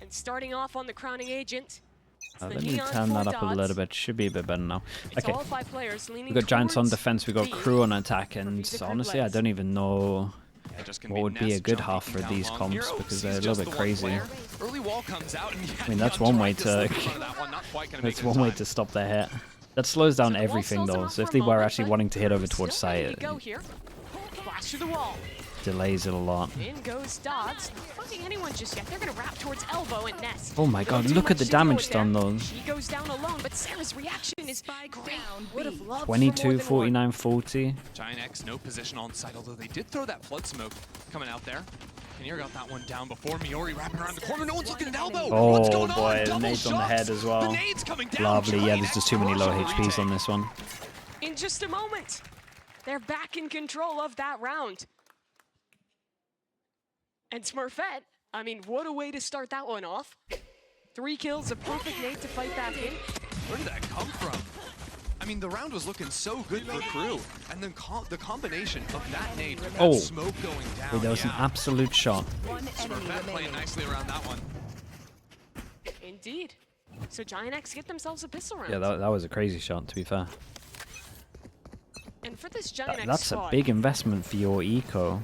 And starting off on the crowning agent. Let me turn that up a little bit. Should be a bit better now. It's Okay. all 5 players leaning We've got Giants on towards defense. We've got B Crew on attack. And Visa honestly, I Lens. don't even know what would be a good Nest half for jumping these down comps long. because Hero they're a sees little just bit the one crazy. player. Early wall comes out, and I mean, that's one way to to stop their hit. That slows down everything though. So if they were actually wanting to hit over towards site, it Flash through the wall. delays it a lot. In goes Dodds. Not finding anyone just yet. They're gonna wrap towards Elbow and Nest. Oh my god, look at the damage done though. She goes down alone, but Sarah's reaction is great. Would have loved 22, for more than 49, one. 40. GiantX, no position on site, although they did throw that flood smoke coming out there. Kinnear got that one down before. Miori wrapping around the corner. No one's looking at Elbow. What's Oh going boy, on? the Double nades on the head as well. The nades coming down. Lovely. Yeah, there's just too many low GiantX HPs on this one. In just a moment, they're back in control of that round. And Smurfette, I mean, what a way to start that one off. 3 kills, a perfect nade to fight back in. Where did that come from? I mean, the round was looking so good for Crew, and then the combination of that nade with that smoke going down. Wait, that was an absolute shot. Smurfette playing nicely around that one. Indeed. So GiantX get themselves a pistol round. Yeah, that was a crazy shot, to be fair. And for this GiantX That's squad, a big investment for your eco.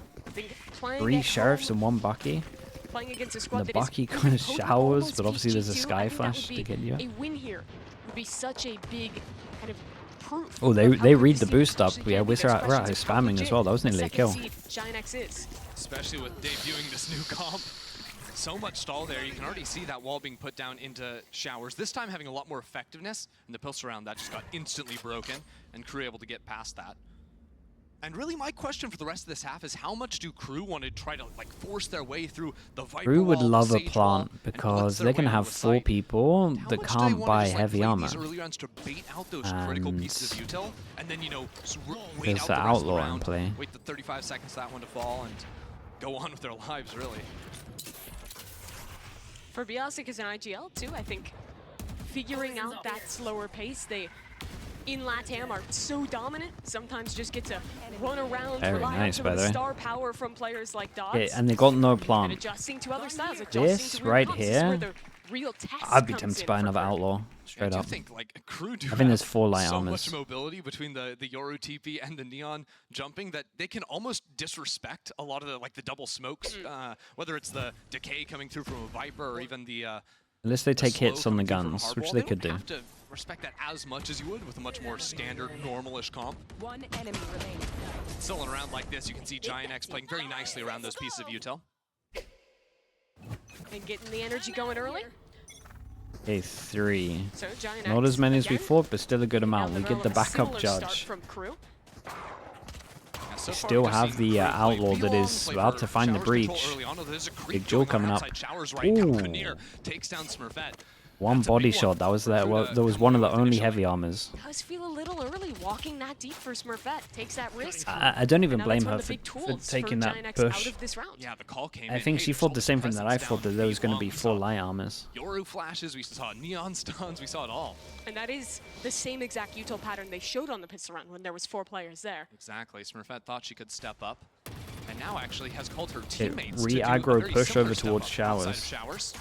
3 sheriffs and 1 Bucky. Playing against a squad The that is Bucky kind of potent, showers, almost but obviously there's a PG2. Sky I think that Flash would to be get you. A win here would be such a big kind of proof. Oh, of they how good read this the team boost up. actually Yeah, can be. we're There's out questions of how spamming as legit well. That was the nearly a second kill. seed GiantX is. Especially with debuting this new comp. So much stall there. You can already see that wall being put down into showers. This time having a lot more effectiveness. And the pistol round that just got instantly broken. And Crew able to get past that. And really my question for the rest of this half is how much do Crew want to try to like force their way through the Viper Crew would wall, love a Sage wall, plant and because blitz their they're going to way have onto 4 site? people How that much do they can't wanna buy just, like, heavy play armor. these early rounds to bait out those critical pieces of util, and then, you know, wait There's out the the rest of the Outlaw in round, play. wait the 35 seconds for that one to fall, and go on with their lives, really. For Biasic as an IGL too, I think figuring out that slower pace, they in LATAM are so dominant, sometimes just get to run around, Very rely nice, on by some of the the way. star power from players like Dodds. Okay, and they got no And plant. adjusting to other styles, This to weird right comps, this is where here, the real test I'd be comes tempted in by for another Crew. Outlaw, straight I up. do think like Crew do I think there's have 4 light so armors. much mobility between the Yoru TP and the Neon jumping that they can almost disrespect a lot of the the double smokes, whether it's the decay coming through from a Viper or even the Unless they take slow hits on the coming through from guns, hardball. which they could do. don't have to respect that as much as you would with a much more standard, normalish comp. 1 enemy remaining. Still in a round like this, you can see GiantX playing very nicely around those pieces of util. And getting the energy going early. Okay, 3. So GiantX, Not as many as we again, thought, but still a good amount. We down get the road, a backup similar start judge. from Crew. Yeah, so We far still we've have seen the Crew play Outlaw that Belong, is play about for to find the Showers control breach. early on. There's a creep Big Jewel going coming on up. outside Showers right now. Ooh. Kinnear takes down Smurfette. 1 That's a body big shot. one. That was that. Crew Well, to that was come one of the away with only initially. heavy armors. Does feel a little early walking that deep for Smurfette. Takes that risk. I don't even And now blame that's one her of the for big tools taking for that GiantX push. out of this round. Yeah, the call came I in. think Hey, she thought the Joel's same thing that I presence thought, that down there was going to long. be We 4 saw light armors. Yoru flashes, we saw neon stuns, we saw it all. And that is the same exact util pattern they showed on the pistol round when there was 4 players there. Exactly. Smurfette thought she could step up, and now actually has called her teammates to do a re-aggro very push similar over step towards up outside of Showers. Showers.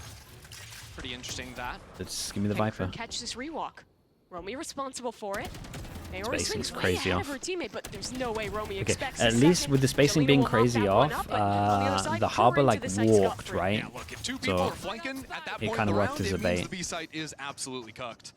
Pretty interesting that. Let's give me the Can Crew Viper. catch this rewalk? Romy responsible for it. Naori Spacing's swings way crazy ahead off. of her teammate, but there's no way Romy Okay, expects at a least second. with the spacing Jolena being will mop crazy that one off, up, but on the other side, the Crew harbor into like the site walked, scot-free. right? Yeah, look, if 2 people So are flanking at that it point kinda in the worked round, as a it means bait. the B site is absolutely cooked.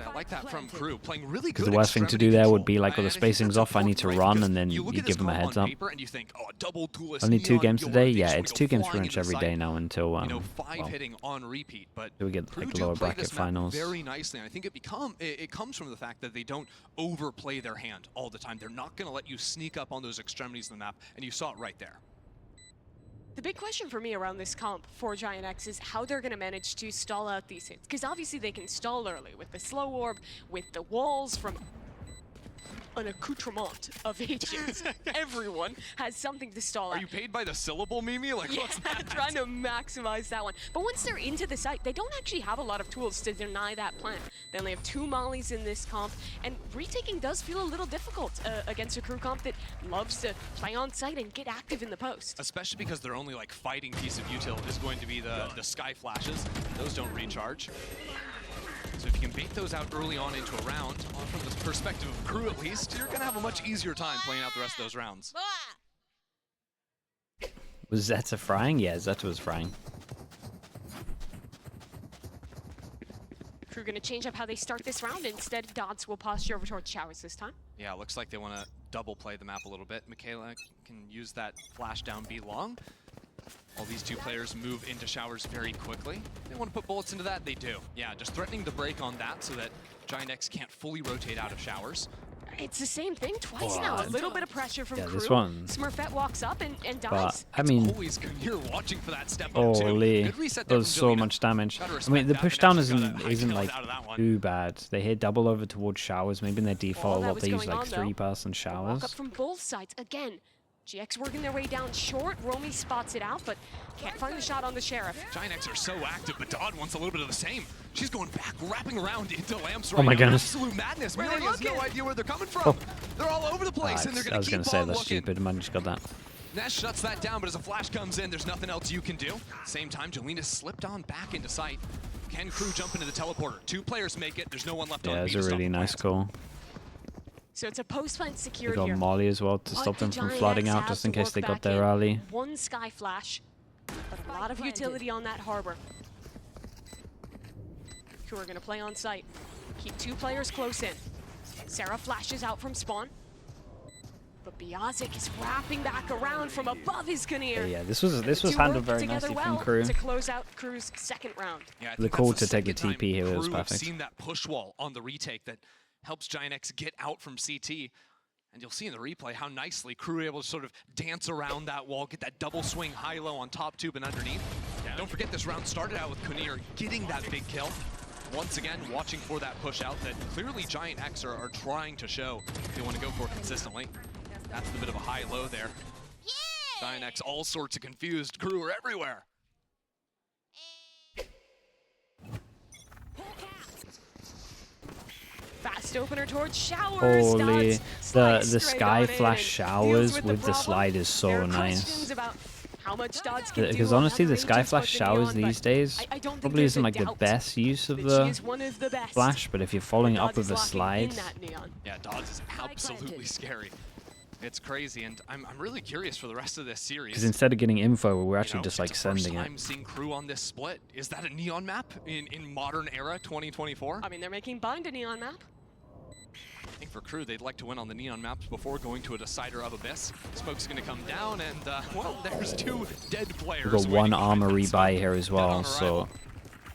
I like that from Crew, playing really Because good the worst thing to extremity do there control. would be like, oh, the And I think spacing's that's off, I need to important, run, right? and then You you look at give this them a comp heads on up. paper and you think, oh, double duelist, Only 2 neon, games Yoru, today? they Yeah, just it's wanna 2 go games flying pretty much into every the day site. now until, You know, 5 well, hitting on repeat, but till we get Crew like do lower play bracket this map finals. very nicely, and I think it comes from the fact that they don't overplay their hand all the time. They're not going to let you sneak up on those extremities of the map, and you saw it right there. The big question for me around this comp for GiantX is how they're going to manage to stall out these hits. Because obviously they can stall early with the slow orb, with the walls from an accoutrement of agents. Everyone has something to stall Are at. you paid by the syllable, Mimi? Like, what's that? Trying to maximize that one. But once they're into the site, they don't actually have a lot of tools to deny that plant. They only have 2 mollies in this comp, and retaking does feel a little difficult against a crew comp that loves to play on site and get active in the post. Especially because their only like fighting piece of util is going to be the sky flashes. Those don't recharge. So if you can bait those out early on into a round, from the perspective of crew at least, you're gonna have a much easier time playing out the rest of those rounds. Was Zeta frying? Yeah, Zeta was frying. Crew gonna change up how they start this round. Instead, Dots will posture over towards Showers this time. Yeah, looks like they want to double play the map a little bit. Michaela can use that flash down B long. All these 2 players move into Showers very quickly. They want to put bullets into that, they do. Yeah, just threatening the break on that so that GiantX can't fully rotate out of Showers. It's the same thing twice now. A little bit of pressure from Crew. This one. Smurfette walks up and dies. But, I mean, always Kunir watching for that step up holy, too. Good reset that there was from so Jelena. much damage. Gotta I respect mean, the that, push but down now she's got a high isn't kill like out of that one. too bad. They hit double over towards Showers. Maybe in their default, that was they use going like on, though. 3-person Walk Showers. up from both sides again. GX working their way down short. Romy spots it out, but can't find the shot on the Sheriff. GiantX are so active, but Dodd wants a little bit of the same. She's going back, wrapping around into Lamps right Oh my now. goodness. Absolute madness. Where are they Miri has no looking? idea where they're coming from. Oh. They're all over the place, and they're I going was to going keep to say on that's looking. stupid. Man just got that. Nesh shuts that down, but as a flash comes in, there's nothing else you can do. Same time, Jelena slipped on back into sight. Can Crew jump into the teleporter? 2 players make it. There's no one left on Yeah, B it to was a stop really the nice plant. call. So it's a post plant They secured got here. Molly as well to stop them from flooding out, just in case they got their rally. 1 Sky Flash, but a lot of utility on that harbor. Who are going to play on site. Keep 2 players close in. Sarah flashes out from spawn. But Biazic is wrapping back around from above his Kunir. Yeah, this was handled very nicely from Crew. To close out Crew's 2nd round. Yeah, I The think call that's to take the second TP here time was Crew have perfect. seen that push wall on the retake that helps GiantX get out from CT. And you'll see in the replay how nicely Crew are able to sort of dance around that wall, get that double swing high-low on top tube and underneath. Yeah. Don't forget this round started out with Kunir getting that big kill. Once again, watching for that push out that clearly GiantX are trying to show they want to go for consistently. That's the bit of a high-low there. GiantX all sorts of confused. Crew are everywhere. Fast opener towards Showers. Holy, Dots the slides straight Sky on Flash in, Showers deals with the problem. slide is so There are nice. questions about how much Dots can do Because on honestly, the other Sky agents Flash with the Showers Neon, these but days I don't think probably there's isn't a like the doubt best use of that she the is one of the best. Flash, but if you're following up Dots with is a locking in slide, that Neon. Yeah, Dodds is absolutely scary. It's crazy, and I'm really curious for the rest of this series. because instead of getting info, we're You actually know, just it's like the first sending it. time seeing Crew on this split. Is that a Neon map in modern era 2024? I mean, they're making Bind a Neon map. I think for Crew, they'd like to win on the Neon maps before going to a decider of Abyss. Smoke's going to come down, and, well, there's 2 dead players. We've got 1 waiting armor behind that rebuy smoke. here as Dead well, on so arrival.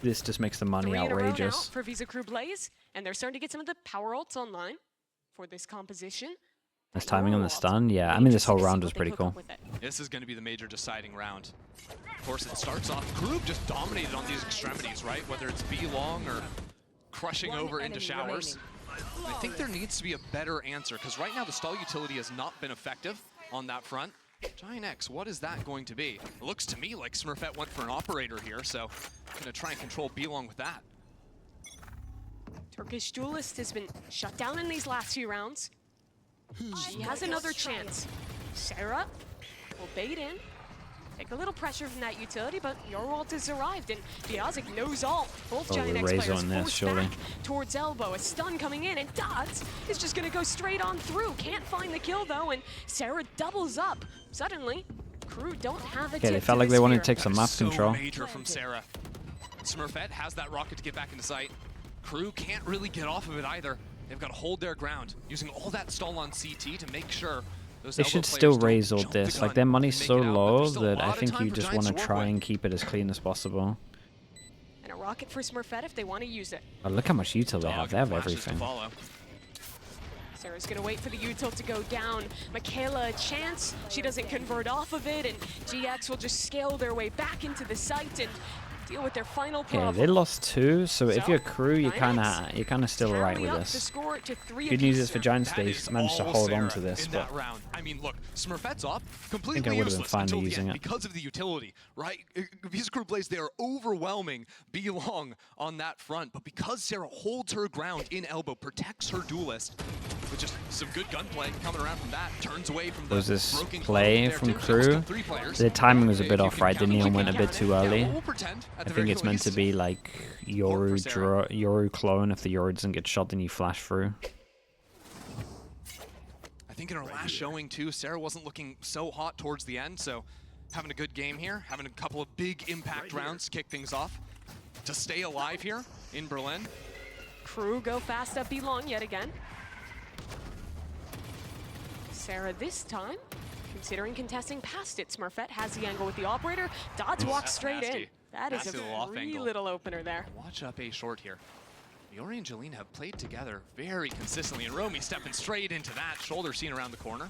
this just makes the money 3 in a row now outrageous. for Visa Crew Blaze, and they're starting to get some of the power ults online for this composition. Nice timing on the stun. Yeah, I mean, this whole round was pretty cool. This is going to be the major deciding round. Of course, it starts off, Crew just dominated on these extremities, right? Whether it's B long or crushing over into Showers. I think there needs to be a better answer, because right now the stall utility has not been effective on that front. GiantX, what is that going to be? It looks to me like Smurfette went for an operator here, so going to try and control B long with that. Turkish Duelist has been shut down in these last few rounds. She has another chance. Sarah will bait in. Take a little pressure from that utility, but your ult has arrived, and Biazic knows all. Both GiantX Razor players on this, forced surely. back towards elbow. A stun coming in, and Dots is just going to go straight on through. Can't find the kill, though, and Sarah doubles up. Suddenly, Crew don't have a Okay, they tip felt to like the they wanted to spear. take some map So control. major from Sarah. Smurfette has that rocket to get back into sight. Crew can't really get off of it either. They've got to hold their ground, using all that stall on CT to make sure those They elbow should players still don't raise all jump the this. Like, gun their money's and make so it out, but low there's still a that lot I of think time you for just Giants want to work try with. and keep it as clean as possible. And a rocket for Smurfette if they want to use it. Oh, look how much util they have. They have Flashes to everything. follow. Sarah's gonna wait for the util to go down. Michaela a chance. She doesn't convert off of it, and GX will just scale their way back into the site, and deal with their final Okay, problem. they lost 2, so if you're KRU, you're GiantX kind of still alright with tally up the this. score to 3 Good news is apiece for here. GiantX, they managed to hold on to this, in but that round. I mean, look, Smurfette's up, I completely think I would have been useless fine until the using end it. because of the utility, right? Visa Crew Blaze, they are overwhelming B-Long on that front, but because Sarah holds her ground in elbow, protects her duelist, with just some good gunplay coming around from that, turns away from the Was this broken play there from too. So still KRU? 3 players. The timing was a If bit you off, can right? The count it, neon we went a can bit count it. too Yeah, early. we'll pretend at I the think very it's meant to least. be like Yoru clone. If the Yoru doesn't get shot, then you flash through. I think in our last showing too, Sarah wasn't looking so hot towards the end, so having a good game here, having a couple of big impact rounds to kick things off, to stay alive here in Berlin. KRU go fast up B-Long yet again. Sarah this time, considering contesting past it. Smurfette has the angle with the operator. Dodds walks That's straight in. nasty. That is Nasty a little off free angle. little opener there. Watch up A short here. Yori and Jeline have played together very consistently, and Romy stepping straight into that shoulder scene around the corner.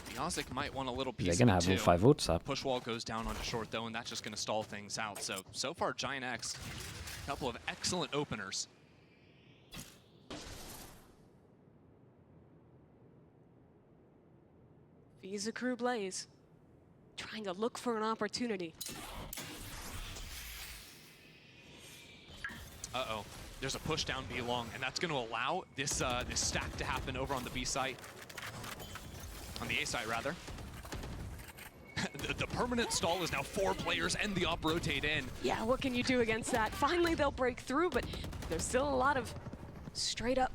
Biozic might want a little piece They're gonna of have it all too. 5 ults up. Push wall goes down onto short though, and that's just going to stall things out. So far, GiantX, a couple of excellent openers. Visa Crew Blaze, trying to look for an opportunity. Uh-oh. There's a push down B long, and that's going to allow this this stack to happen over on the B site. On the A site, rather. The permanent stall is now 4 players and the op rotate in. Yeah, what can you do against that? Finally, they'll break through, but there's still a lot of straight-up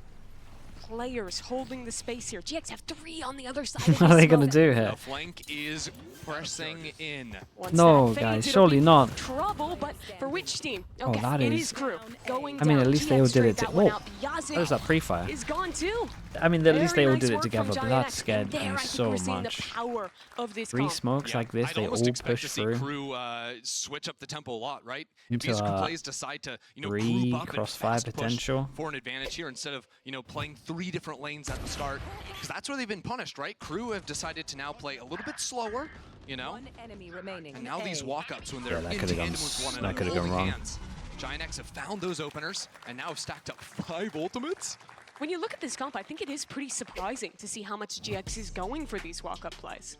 players holding the space here. GX have 3 on the other side of What are they gonna smoke. do here? The flank is pressing in. Once No, that guys, fades, it'll surely be not. Trouble, but for which team? Oh, Okay, that it is- is KRU going I mean, down. at least they all GX did it. straight that one Whoa. out. Biozic What is that pre-fire? is gone too. I mean, at least they Very all nice did it work together, from but that GiantX, scared and there, me I think so we're seeing much. the power of this 3 comp. smokes like this, I'd they almost all expect push to see through. KRU switch up the tempo a lot, right? If Into these a players decide to, you know, 3 group up and crossfire fast push potential. for an advantage here instead of, you know, playing 3 different lanes at the start, because that's where they've been punished, right? KRU have decided to now play a little bit slower, you know, One enemy remaining. and now these walk-ups when they're Yeah, that in could've gone tandem with one that another, could've gone holding wrong. hands. GiantX have found those openers and now have stacked up 5 ultimates. When you look at this comp, I think it is pretty surprising to see how much GX is going for these walk-up plays.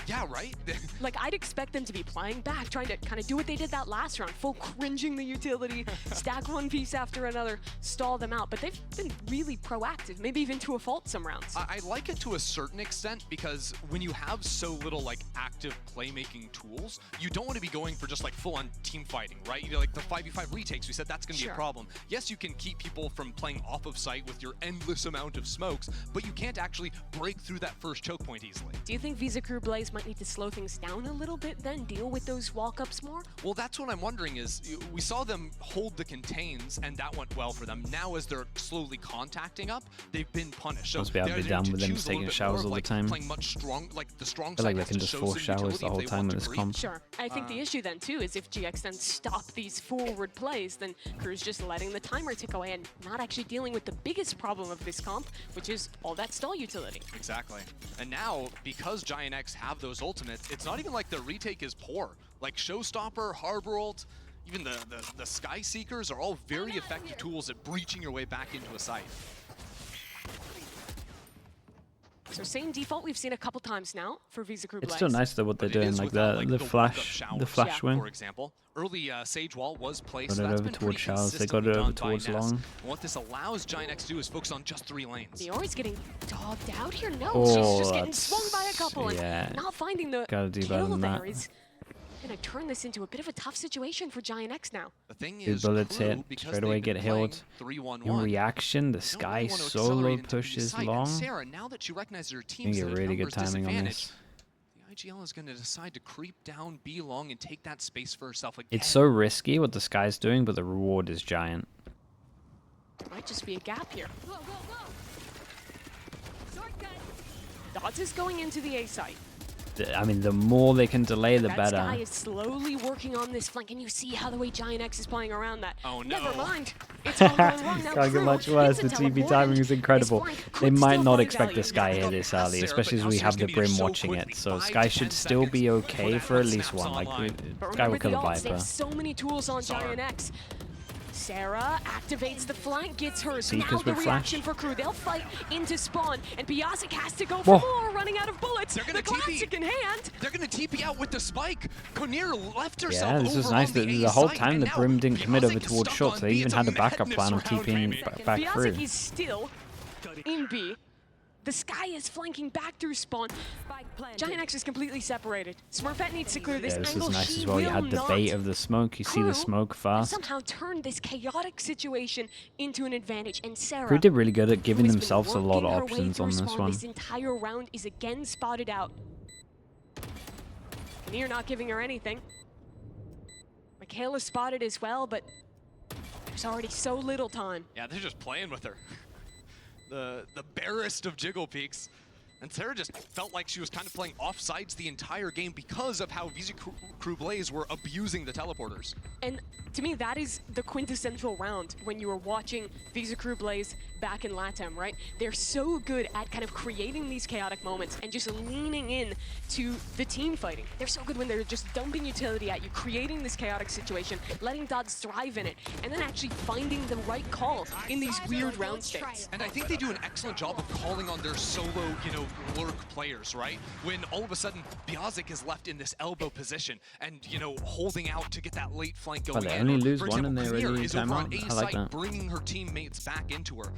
Yeah, right? Like, I'd expect them to be playing back, trying to kind of do what they did that last round, full cringing the utility, stack one piece after another, stall them out. But they've been really proactive, maybe even to a fault some rounds. I like it to a certain extent because when you have so little like active playmaking tools, you don't want to be going for just like full-on team fighting, right? You know, like the 5v5 retakes, we said that's going to be Sure. a problem. Yes, you can keep people from playing off of site with your endless amount of smokes, but you can't actually break through that first choke point easily. Do you think Visa Crew Blaze might need to slow things down a little bit then, deal with those walk-ups more? Well, that's what I'm wondering is, we saw them hold the contains and that went well for them. Now as they're slowly contacting up, they've been punished. So Must be able to they're be down to with them choose a taking little bit showers more of, all the like, time. Playing much strong, like the strong I feel like side they has can to just show force some showers utility the if whole they time want with to this creep. comp. Sure. I think the issue then too is if GX then stop these forward plays, then KRU's just letting the timer tick away and not actually dealing with the biggest problem of this comp, which is all that stall utility. Exactly. And now, because GiantX have those ultimates, it's not even like the retake is poor. Like Showstopper, Harbor ult, even the Sky Seekers are all very effective tools at breaching your way back into a site. So same default we've seen a couple times now for Visa Crew Blaze. It's still nice though what they're But it doing, is like without, the walk-up flash, showers, the flash Yeah. wing. for example. Early Sage Wall was placed, Got so it that's over been towards pretty showers, they got consistently it over done by towards Ness. long. And what this allows GiantX to do is focus on just 3 lanes. Diori's getting dogged out here. No, Oh, she's just getting that's- swung by a couple yeah. and not finding the Gotta do better kill than there. that. Is gonna turn this into a bit of a tough situation for GiantX now. The thing Two is, bullets KRU, hit, because straight away they've been get playing healed. 3-1-1, In reaction, the don't Sky really want to solo accelerate into pushes B site. long. And Sarah, now that she recognizes her You team's get really good numbers timing on disadvantage, this. the IGL is going to decide to creep down B long and take that space for herself again. It's so risky what the Sky's doing, but the reward is giant. Might just be a gap here. Dodds is going into the A site. I mean, the more they can delay, the better. Sky is slowly working on this flank, and you see how the way GiantX is playing around that. Oh no. Never mind. It's all going wrong now. Can't get much worse. The TP timing is incredible. They might not expect the Sky here this early, especially as we have the Brim watching it. So Sky should still be okay for at least one. Like, Sky will kill the Viper. They have so many tools on GiantX. Sarah activates the flank, gets hers. Now the reaction for KRU. They'll fight into spawn, and Biazic has to go for more, running out of bullets. They're gonna the classic in hand. They're gonna TP out with the spike. Konir left herself. Yeah, this is nice. The whole time the Brim didn't commit over towards short, so they even had a backup plan of TPing back through. Biazic is still in B. The Sky is flanking back through spawn. GiantX is completely separated. Smurfette needs to clear this Yeah, this angle. is nice She as well. You had the will bait not. of the smoke. You see the smoke fast. Somehow turned this chaotic situation into an advantage, and Sarah, KRU did really good at giving who has been themselves a lot of working her way options through on this spawn one. This entire round is again spotted out. Konir not giving her anything. Michaela spotted as well, but there's already so little time. Yeah, they're just playing with her. The barest of jiggle peaks. And Sarah just felt like she was kind of playing offsides the entire game because of how VisiCrew Blaze were abusing the teleporters. And to me, that is the quintessential round when you were watching VisiCrew Blaze back in LATAM, right? They're so good at kind of creating these chaotic moments and just leaning in to the team fighting. They're so good when they're just dumping utility at you, creating this chaotic situation, letting Dodds thrive in it, and then actually finding the right call in these weird round states. And I think they do an excellent job of calling on their solo, lurk players, right? When all of a sudden Biazic is left in this elbow position and, holding out to get that late flank going But they in. only lose For one example, and they Konir really is time over out. on A I like site, that. bringing her teammates back into her.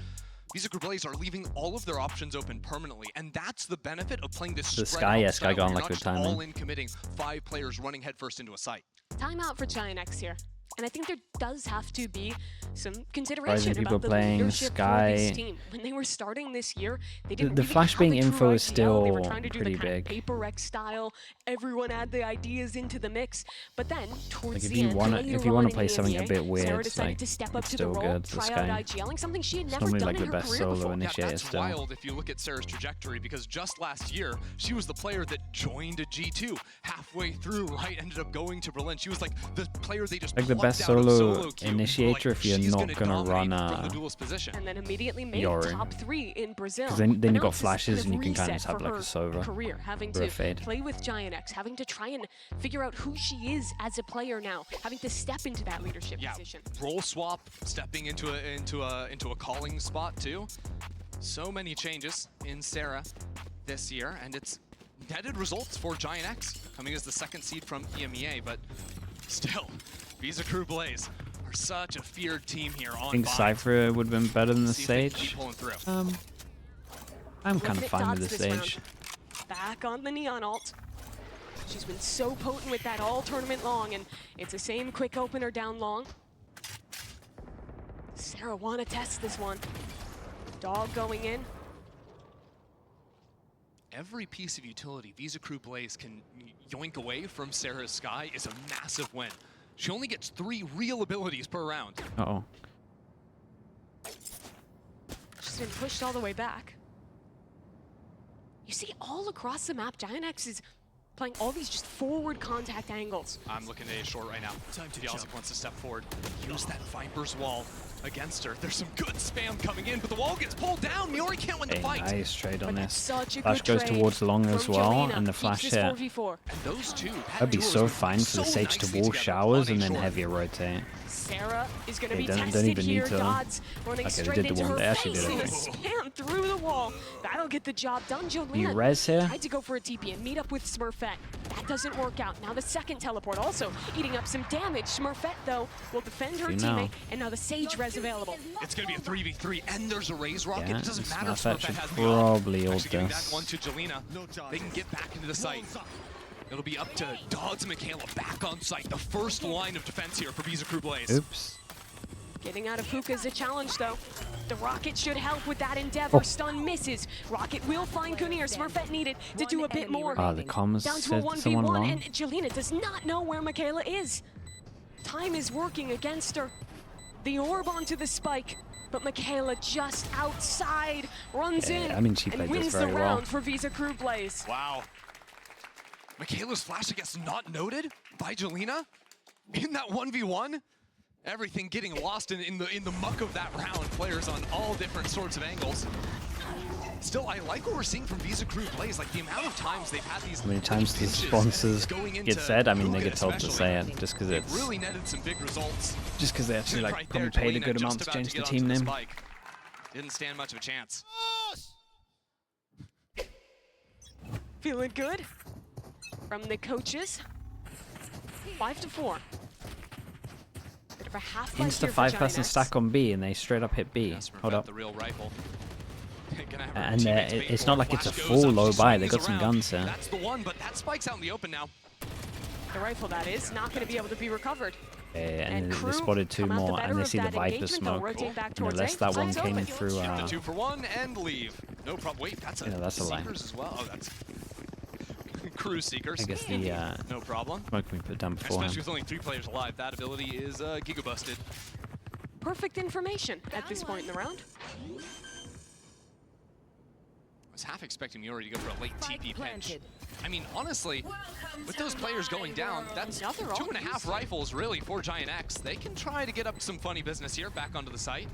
VisiCrew Blaze are leaving all of their options open permanently, and that's the benefit of playing this The spread Sky, out yeah, style Sky got on where like you're good not just timing. all in committing 5 players running headfirst into a site. Timeout for GiantX here. And I think there does have to be some consideration Surprising people about the playing leadership Sky. for this team. When they were starting this year, they didn't The really flash have being a true info is IPL. They were still trying to do pretty the kind big. of paper rec style. Everyone had the ideas into the mix. But then, towards Like, if the you end, wanna- later if you wanna on in play the something a EMEA, bit weird, Sarah decided like, to step up it's to the still role, good, the try Sky. out IGLing, something she had It's never normally done like in the her best career solo before. initiator That's still. wild if you look at Sarah's trajectory, because just last year, she was the player that joined a G2 halfway through, right? Ended up going to Berlin. She was like the player they just Like the plucked best out of solo queue. initiator if you're she's not gonna run dominate from a the duelist position. And then immediately made Yori. top 3 in Brazil. Because then But you now got it's this flashes and you can kind of reset just have for like her a Sova career, having or a to fade. play with GiantX, having to try and figure out who she is as a player now, having to step into that leadership position. Role swap, stepping into a calling spot too. So many changes in Sarah this year, and it's netted results for GiantX, coming as the 2nd seed from EMEA, but still, VisiCrew Blaze are such a feared team here on I think Bind. Cypher would have been better than the See if they can Sage. keep pulling through. I'm kind Looking of at fine with Dodds the this round. Sage. Back on the Neon ult. She's been so potent with that all tournament long, and it's the same quick opener down long. Sarah wanna test this one. Dog going in. Every piece of utility VisiCrew Blaze can yoink away from Sarah's Sky is a massive win. She only gets 3 real abilities per round. Uh-oh. She's been pushed all the way back. You see all across the map, GiantX is playing all these just forward contact angles. I'm looking at A short right now. Biazic wants to step forward. Use that Viper's wall against her. There's some good spam coming in, but the wall gets pulled down. Miori can't win the A fight. nice trade on But that's this. such a Flash good goes trade towards long as from well, Jelena. and the Keeps flash this hit. 4v4. And those two, That'd be so fine for so the Sage to nicely wall together showers on and A then short. heavier rotate. Sarah is going to They be don't tested even need here. to. Dodds running Okay, they straight did the into one. her They actually face did and it. a spam through the wall. That'll get the job done. You Jolene res here? tried to go for a TP and meet up with Smurfette. That doesn't work out. Now the second teleport also eating up some damage. Smurfette, though, will defend her You know. teammate, and now the Sage res available. It's going to be a 3v3, and there's a raise rocket. Yeah, It doesn't matter if Smurfette Smurfette should has the off. probably ult Actually giving this. that one to Jelena. They can get back into the site. It'll be up to Dodds and Michaela back on site. The first line of defense here for VisiCrew Blaze. Oops. Getting out of Puka is a challenge, though. The Rocket should help with that endeavor. Oh. Stun misses. Rocket will find Konir. Smurfette needed to do a bit more. Ah, the comms Down to a said someone 1v1, long. and Jelena does not know where Michaela is. Time is working against her. The orb onto the spike, but Michaela just outside runs Yeah, in I mean, she and played this wins very the well. round for VisiCrew Blaze. Wow. Michaela's flash, I guess, not noted by Jelena in that 1v1. Everything getting lost in the muck of that round. Players on all different sorts of angles. Still, I like what we're seeing from Visa Crew plays. Like the amount of times they've had these. How many times these sponsors get said? I mean, they get told to say it just because it's really netted some big results. Just because they actually like probably paid a good amount to change the team name. Didn't stand much of a chance. Feeling good from the coaches. 5-4. Bit of a half life Insta here for 5-person GiantX. stack on B, and they straight up hit B. Hold up. The real rifle. And it's not like it's a full low buy. They got some guns here. That's the one, but that spike's out in the open now. The rifle, that is, not going to be able to be recovered. And they Crew spotted two come out the more, better and they of see the that Viper engagement. They'll smoke. rotate back And towards unless A. that one Sights came open. through, The 2-for-1 and leave. No problem. Wait, that's a that's a lie. Seekers as well. Oh, that's Crew Seekers. I guess the no problem. smoke we put down beforehand. Especially with only 3 players alive, that ability is giga busted. Perfect information at this point in the round. I was half expecting Miori to go for a late TP pinch. I mean, honestly, with those players going down, that's Now they're all 2.5 used. rifles really for GiantX. They can try to get up some funny business here, back onto the site.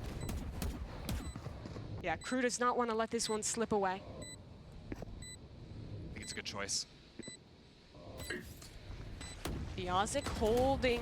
Yeah, Crew does not want to let this one slip away. I think it's a good choice. Biazic holding.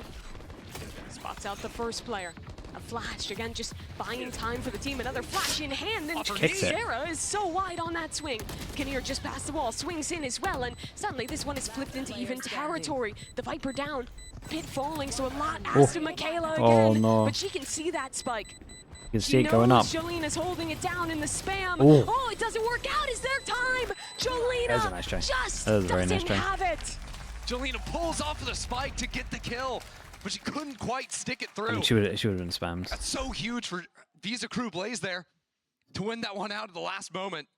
Spots out the first player. A flash, again, just buying time for the team. Another flash in hand, and Kicks it. Sarah is so wide on that swing. Kinnear just past the wall, swings in as well, and suddenly this one is flipped into even territory. The Viper down, Pit falling, so a lot asked of Michaela again. Oh, no. But she can see that spike. You can see it going up. Jolene is holding it down in the spam. Ooh. Oh, it doesn't work out. Is there time? Jolena That was a nice try. just That was a very nice doesn't try. have it. Jelena pulls off of the spike to get the kill, but she couldn't quite stick it I through. mean, she would have been spammed. That's so huge for Visa Crew Blaze there to win that one out at the last moment.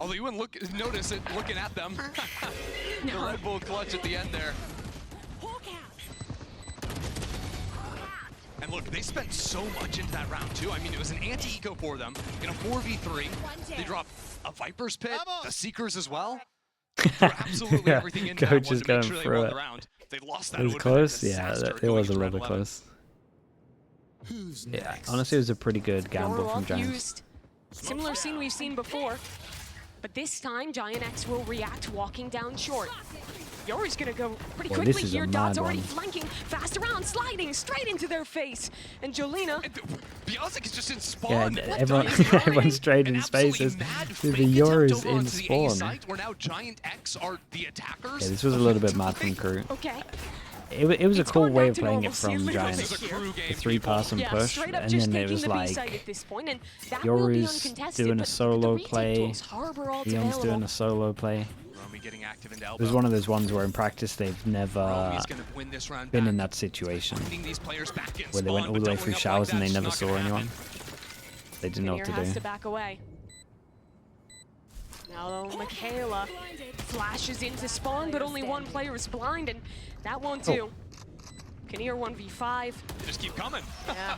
Although you wouldn't notice it looking at them. The Red Bull clutch at the end there. And look, they spent so much into that round too. I mean, it was an anti-eco for them in a 4v3. They dropped a Viper's Pit, the Seekers as well. Threw absolutely Yeah, everything into Coach that one is to going make sure they through won it. the round. If they lost that, It was would've been a close. Yeah, disaster it going was a into little round bit 11. close. Yeah, honestly, it was a pretty good gamble You're from all Giants. used. Similar scene we've seen before, but this time GiantX will react walking down short. Yori's gonna go pretty Boy, quickly this is a here. Dot's mad already one. flanking, fast around, sliding straight into their face. And Jolena, Biazic is just in Yeah, spawn. and everyone's straight in spaces. The Yoru's in spawn. Where now GiantX are the attackers. Yeah, this was a little bit mad from Crew. okay. It was a It's cool going way back of to playing it normalcy from a little Giants. bit This is a here. Crew game, The 3-person Yeah, push, straight up and just then it taking was the B side like at this point, and that will be Yoru's uncontested, doing a but solo the retake play, tools, Harbor ult's Leon's doing available. a solo play. Romy getting active into It elbow. was one of those ones where in practice they've never Romy's gonna win this round been back. in that situation Finding these players back in where they went spawn, all the but way through doubling up showers like and they that's never not saw gonna anyone. happen. They didn't know what Kinnear to has do. to back away. Now though, Michaela flashes into spawn, but only one player is blind, and that won't do. Kinnear 1v5. They just keep coming. Yeah.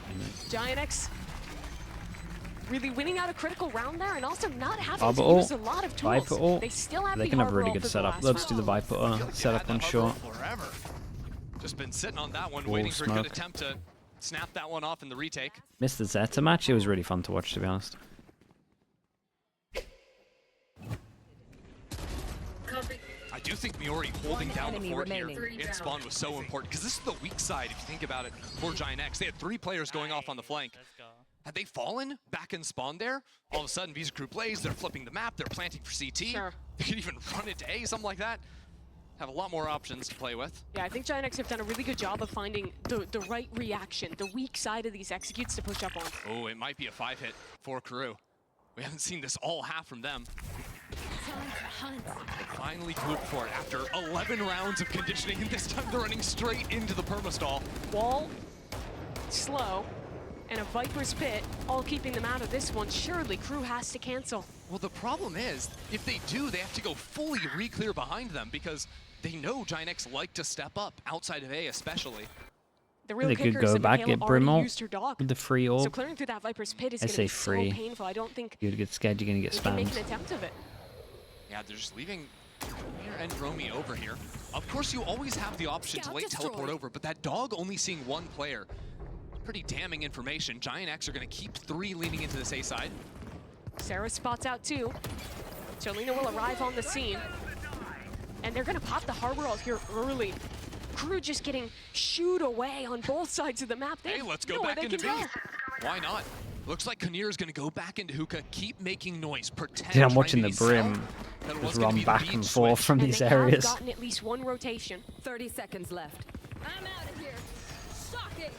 GiantX really winning out a critical round there, and also not having Viper to ult, use a lot of tools. Viper ult. They still have They the can have a Harbor really ult good for the setup. last Let's do the round. Viper I feel like setup they've on had that short. Harbor forever. Just been sitting on that one, Wall waiting for a good smoke. attempt to snap that one off in the retake. Missed the Zeta match. It was really fun to watch, to be honest. I do think Miori holding down the enemy fort here remaining. in spawn was so important, because this is the weak side, if you think about it, for GiantX. They had 3 players going off on the flank. Had they fallen back in spawn there, all of a sudden Visa Crew Blaze, they're flipping the map, they're planting for CT. Sure. They could even run it to A, something like that. Have a lot more options to play with. Yeah, I think GiantX have done a really good job of finding the right reaction, the weak side of these executes to push up on. Oh, it might be a 5-hit for KRU. We haven't seen this all half from them. Finally grouped for it after 11 rounds of conditioning, and this time they're running straight into the permastall. Wall, slow, and a Viper's Pit, all keeping them out of this one. Surely Crew has to cancel. Well, the problem is, if they do, they have to go fully re-clear behind them, because they know GiantX like to step up, outside of A especially. The real They kicker could is go that back, Michaela get already Brimall used her dog. with the free So orb. clearing through that Viper's Pit is I going to say be free. so painful. I don't think You'd get scared you're going to get they can make an spammed. attempt of it. Yeah, they're just leaving And Romy over here. Of course, you always have the option to late teleport over, but that dog only seeing one player. Pretty damning information. GiantX are going to keep 3 leaning into this A side. Sarah spots out 2. Jolina will arrive on the scene. And they're going to pop the harbor ult here early. KRU just getting shooed away on both sides of the map. Hey, let's go back into B. Why not? Looks like Kinnear is going to go back into hookah, keep making noise, pretend. Yeah, I'm watching the Brim just run back and forth from these areas. They've gotten at least 1 rotation. 30 seconds left. I'm out of here. Shocking.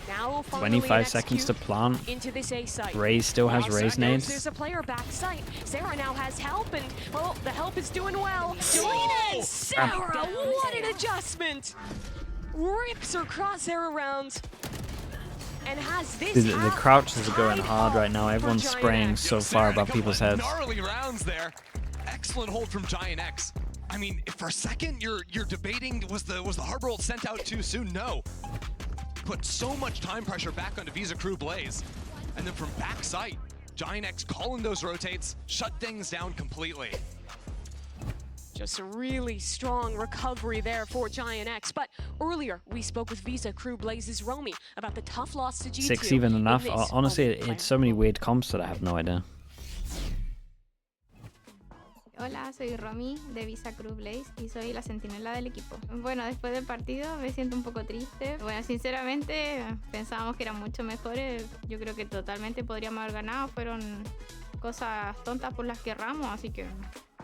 Now 25 seconds to plant. Into this A site. Raze still has Raze nades. There's a player back site. Sarah now has help, and well, the help is doing well. Jolina and Sarah, what an adjustment! Rips her crosshair around. And has this The crouches are going hard right now. Everyone's spraying so far above people's heads. Gnarly rounds there. Excellent hold from GiantX. I mean, if for a second you're debating was the harbor ult sent out too soon? No. Put so much time pressure back onto Visa KRU Blaze, and then from backside, GiantX calling those rotates, shut things down completely. Just a really strong recovery there for GiantX. But earlier, we spoke with Visa KRU Blaze's Romy about the tough loss to G2. 6 even enough? Honestly, it's so many weird comps that I have no idea. Hola, soy Romy de Visa KRU Blaze y soy la centinela del equipo. Bueno, después del partido me siento un poco triste. Bueno, sinceramente pensábamos que eran mucho mejores. Yo creo que totalmente podríamos haber ganado. Fueron cosas tontas por las que erramos, así que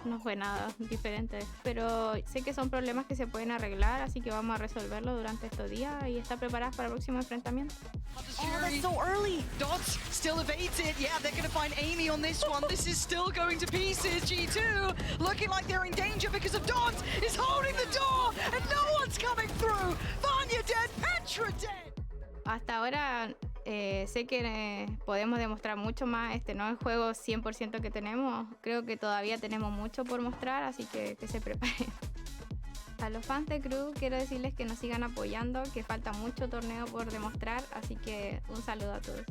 no fue nada diferente. Pero sé que son problemas que se pueden arreglar, así que vamos a resolverlo durante estos días y estar preparadas para el próximo enfrentamiento. Oh, that's so early. Dots still evades it. Yeah, they're going to find Amy on this one. This is still going to pieces. G2 looking like they're in danger because of Dots is holding the door and no one's coming through. Vanya dead, Petra dead. Hasta ahora sé que podemos demostrar mucho más. Este no es el juego 100% que tenemos. Creo que todavía tenemos mucho por mostrar, así que se preparen. A los fans de KRU quiero decirles que nos sigan apoyando, que falta mucho torneo por demostrar, así que un saludo a todos.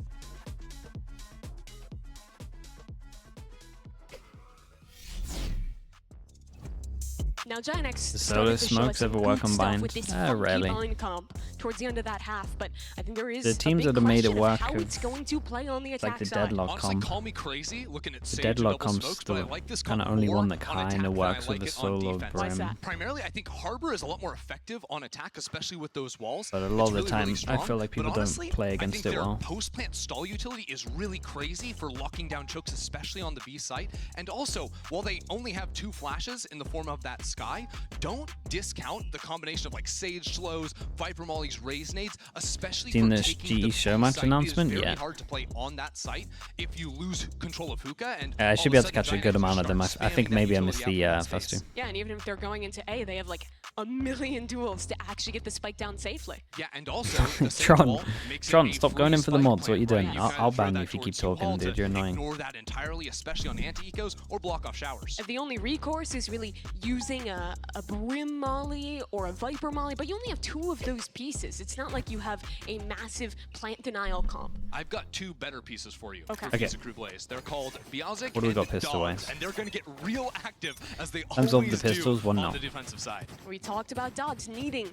Now GiantX The solo smokes ever work combined? Rarely. Comp towards the end of that half, but I think there is The teams a big that have made it question of work how have- it's going to play on the attack Like the side. deadlock Honestly, comp. call me crazy looking at The Sage deadlock double comp's smokes, but I the like this kind of comp only more one that on attack kind than of I works like with the it on solo defense. Why is Brim. that? Primarily, I think Harbor is a lot more effective on attack, especially with those walls. But a lot of the It's time, really I strong, feel like people but honestly, don't play I against think it their well. post-plant stall utility is really crazy for locking down chokes, especially on the B site. And also, while they only have 2 flashes in the form of that Sky, don't discount the combination of like Sage slows, Viper Molly's Raze nades, especially Seen for this taking GE the show B match site. announcement? It is very Yeah. hard to play on that site if you lose control of hookah. And I all should of be able to sudden catch a good GiantX amount of them. start I think spamming that maybe I utility missed out the in that first 2. space. Yeah, and even if they're going into A, they have like a million duels to actually get the spike down safely. Yeah, and also the same Tron, wall makes it Tron, a stop free going in for the spike mods. What plant, are you doing? right? I'll kinda throw ban you that if you keep towards talking, Hall dude. to You're annoying. Ignore that entirely, especially on anti-ecos or block off showers. The only recourse is really using a Brim Molly or a Viper Molly, but you only have 2 of those pieces. It's not like you have a massive plant denial comp. I've got 2 better pieces for you. Okay. For Visa KRU Blaze. They're called Biazik What do we and got pistol-wise? Dogs, and they're going to get real active as they Times of the always pistols, do one on no. the defensive side. We talked about Dogs needing